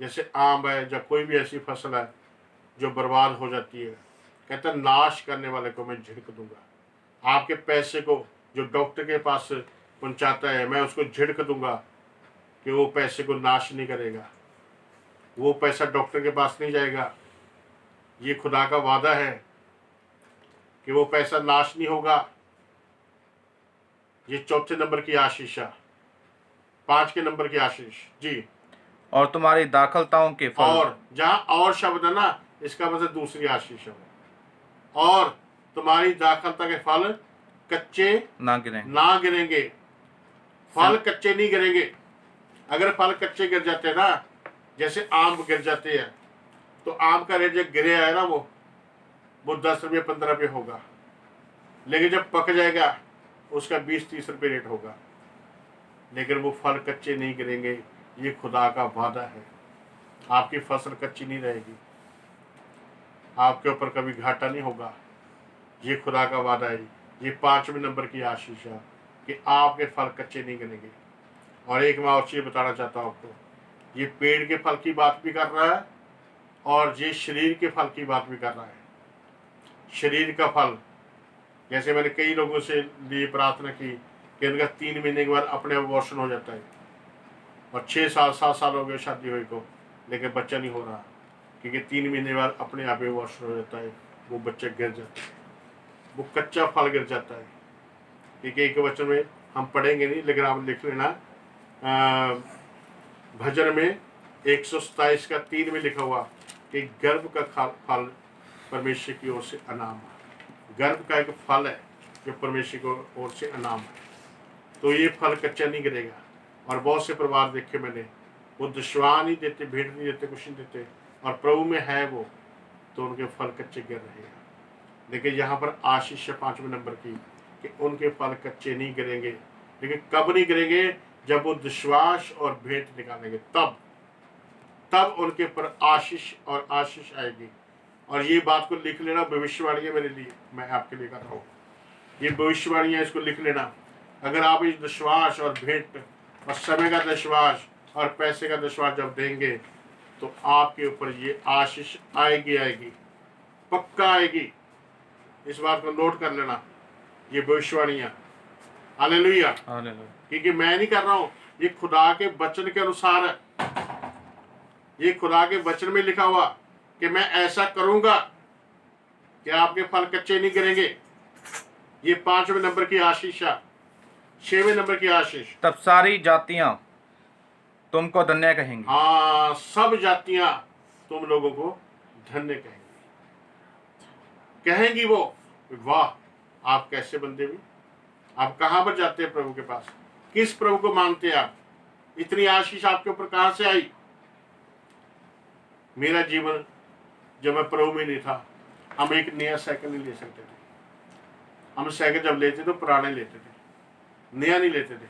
जैसे आम है या कोई भी ऐसी फसल है जो बर्बाद हो जाती है। कहता नाश करने वाले को मैं झिड़क दूंगा। आपके पैसे को जो डॉक्टर के पास पहुंचाता है, मैं उसको झिड़क दूंगा कि वो पैसे को नाश नहीं करेगा। वो पैसा डॉक्टर के पास नहीं जाएगा। ये खुदा का वादा है कि वो पैसा नाश नहीं होगा। ये चौथे नंबर की आशीष है। 5 के नंबर की आशीष जी। और तुम्हारी दाखलताओं के फल, और जहाँ और शब्द है ना, इसका मतलब दूसरी आशीष है। और तुम्हारी दाखलता के फल कच्चे ना गिरेंगे। फल कच्चे नहीं गिरेंगे। अगर फल कच्चे गिर जाते ना, जैसे आम गिर जाते हैं, तो आम का रेट जब गिरे है ना, वो 10 रुपये 15 रुपये होगा। लेकिन जब पक जाएगा उसका 20-30 रुपये रेट होगा। लेकिन वो फल कच्चे नहीं गिरेंगे। ये खुदा का वादा है। आपकी फसल कच्ची नहीं रहेगी। आपके ऊपर कभी घाटा नहीं होगा। ये खुदा का वादा है। ये 5वें नंबर की आशीष है कि आपके फल कच्चे नहीं गिरेंगे। और एक मैं और चीज बताना चाहता हूँ आपको, ये पेड़ के फल की बात भी कर रहा है और ये शरीर के फल की बात भी कर रहा है। शरीर का फल, जैसे मैंने कई लोगों से लिए प्रार्थना की कि इनका 3 महीने के बाद अपने अबॉर्शन हो जाता है, और 6 साल 7 साल हो गए शादी हुई को, लेकिन बच्चा नहीं हो रहा, क्योंकि 3 महीने बाद अपने आप अबॉर्शन हो जाता है। वो बच्चा गिर जाता है, वो कच्चा फल गिर जाता है। क्योंकि एक वचन में हम पढ़ेंगे नहीं, लेकिन आप लिख लेना, भजन में 127 का 3 में लिखा हुआ कि गर्भ का फल परमेश्वर की ओर से अनाम है। गर्भ का एक फल है जो परमेश्वर की ओर से अनाम है। तो ये फल कच्चा नहीं गिरेगा। और बहुत से परिवार देखे मैंने, वो दशवां नहीं देते, भेंट नहीं देते, कुछ नहीं देते, और प्रभु में है वो, तो उनके फल कच्चे गिर रहे हैं। लेकिन यहाँ पर आशीष है 5वें नंबर की कि उनके फल कच्चे नहीं गिरेंगे। लेकिन कब नहीं गिरेंगे? जब वो विश्वास और भेंट निकालेंगे, तब उनके पर आशीष और आशीष आएगी। और ये बात को लिख लेना, भविष्यवाणी है मेरे लिए, मैं आपके लिए कर रहा हूँ। ये भविष्यवाणी है, इसको लिख लेना। अगर आप इस विश्वास और भेंट और समय का विश्वास और पैसे का विश्वास जब देंगे, तो आपके ऊपर ये आशीष आएगी, पक्का आएगी। इस बात को नोट कर लेना, ये भविष्यवाणियां। हालेलुया। क्योंकि मैं नहीं कर रहा हूं, ये खुदा के वचन के अनुसार है। ये खुदा के वचन में लिखा हुआ कि मैं ऐसा करूंगा कि आपके फल कच्चे नहीं गिरेंगे। ये 5वें नंबर की आशीष है। 6वें नंबर की आशीष, तब सारी जातियां तुमको धन्य कहेंगी। हाँ, सब जातियां तुम लोगों को धन्य कहेंगी। वो वाह, आप कैसे बंदे भी। आप कहां पर जाते हैं प्रभु के पास? किस प्रभु को मानते हैं आप? इतनी आशीष आपके ऊपर कहां से आई? मेरा जीवन जब मैं प्रभु में नहीं था, हम एक नया साइकिल नहीं ले सकते थे। हम साइकिल जब लेते तो पुराने लेते थे, नया नहीं लेते थे।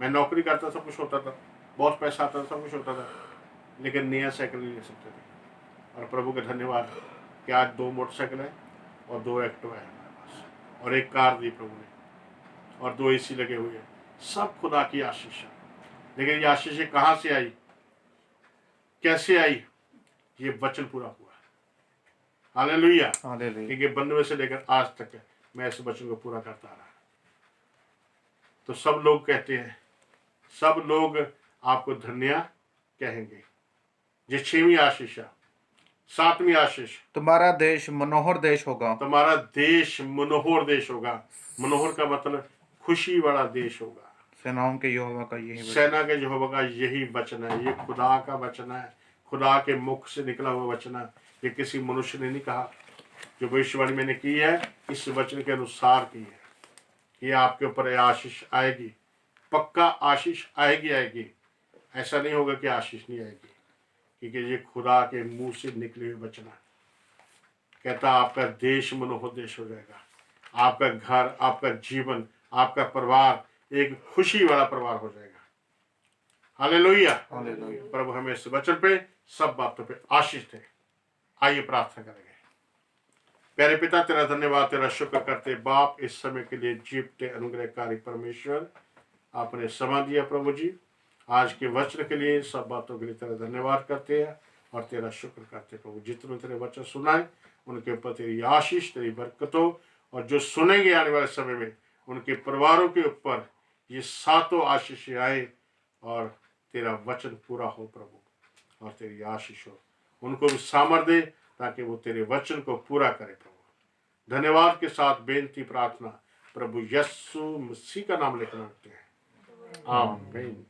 मैं नौकरी करता, सब कुछ होता था, बहुत पैसा आता था, सब कुछ होता था, लेकिन नया साइकिल नहीं ले सकते थे। और प्रभु का धन्यवाद कि आज 2 मोटरसाइकिल है और 2 एक्टिवा है हमारे पास, और एक कार दी प्रभु ने, और 2 AC लगे हुए हैं। सब खुदा की आशीष है। लेकिन ये आशीष कहाँ से आई, कैसे आई? ये वचन पूरा हुआ। हालेलुया। क्योंकि बंधुओं से लेकर आज तक मैं इस वचन को पूरा करता रहा। तो सब लोग कहते हैं, सब लोग आपको धन्य कहेंगे। ये 6वीं आशीष है। 7वीं आशीष, तुम्हारा देश मनोहर देश होगा। तुम्हारा देश मनोहर देश होगा। मनोहर का मतलब खुशी वाला देश होगा। सेनाओं के यहोवा का यही वचन। सेना के यहोवा का यही वचन है। ये खुदा का वचन है, खुदा के मुख से निकला हुआ वचन है। ये किसी मनुष्य ने नहीं कहा। जो भविष्यवाणी मैंने की है, इस वचन के अनुसार की है। कि आपके ऊपर ये आशीष आएगी, पक्का आशीष आएगी। ऐसा नहीं होगा कि आशीष नहीं आएगी, क्योंकि ये खुदा के मुंह से निकले हुए वचन है। कहता आपका देश मनोहर देश हो जाएगा, आपका घर, आपका जीवन, आपका परिवार एक खुशी वाला परिवार हो जाएगा। हालेलुया। प्रभु हमें इस वचन पे, सब बातों पे आशीष दे। आइए प्रार्थना करेंगे। प्यारे पिता, तेरा धन्यवाद, तेरा शुक्र करते बाप, इस समय के लिए जीवते अनुग्रहकारी परमेश्वर, आपने समय दिया प्रभु जी। आज के वचन के लिए, सब बातों के लिए तेरा धन्यवाद करते हैं और तेरा शुक्र करते प्रभु। जितने तेरे वचन सुनाए उनके ऊपर तेरी आशीष, तेरी बरकतों, और जो सुनेंगे आने वाले समय में उनके परिवारों के ऊपर ये सातों आशीष आए और तेरा वचन पूरा हो प्रभु, और तेरी आशीष हो। उनको भी सामर्थ्य दे ताकि वो तेरे वचन को पूरा करे प्रभु। धन्यवाद के साथ बेनती प्रार्थना प्रभु यीशु मसीह का नाम लेकर मांगते हैं, आमीन।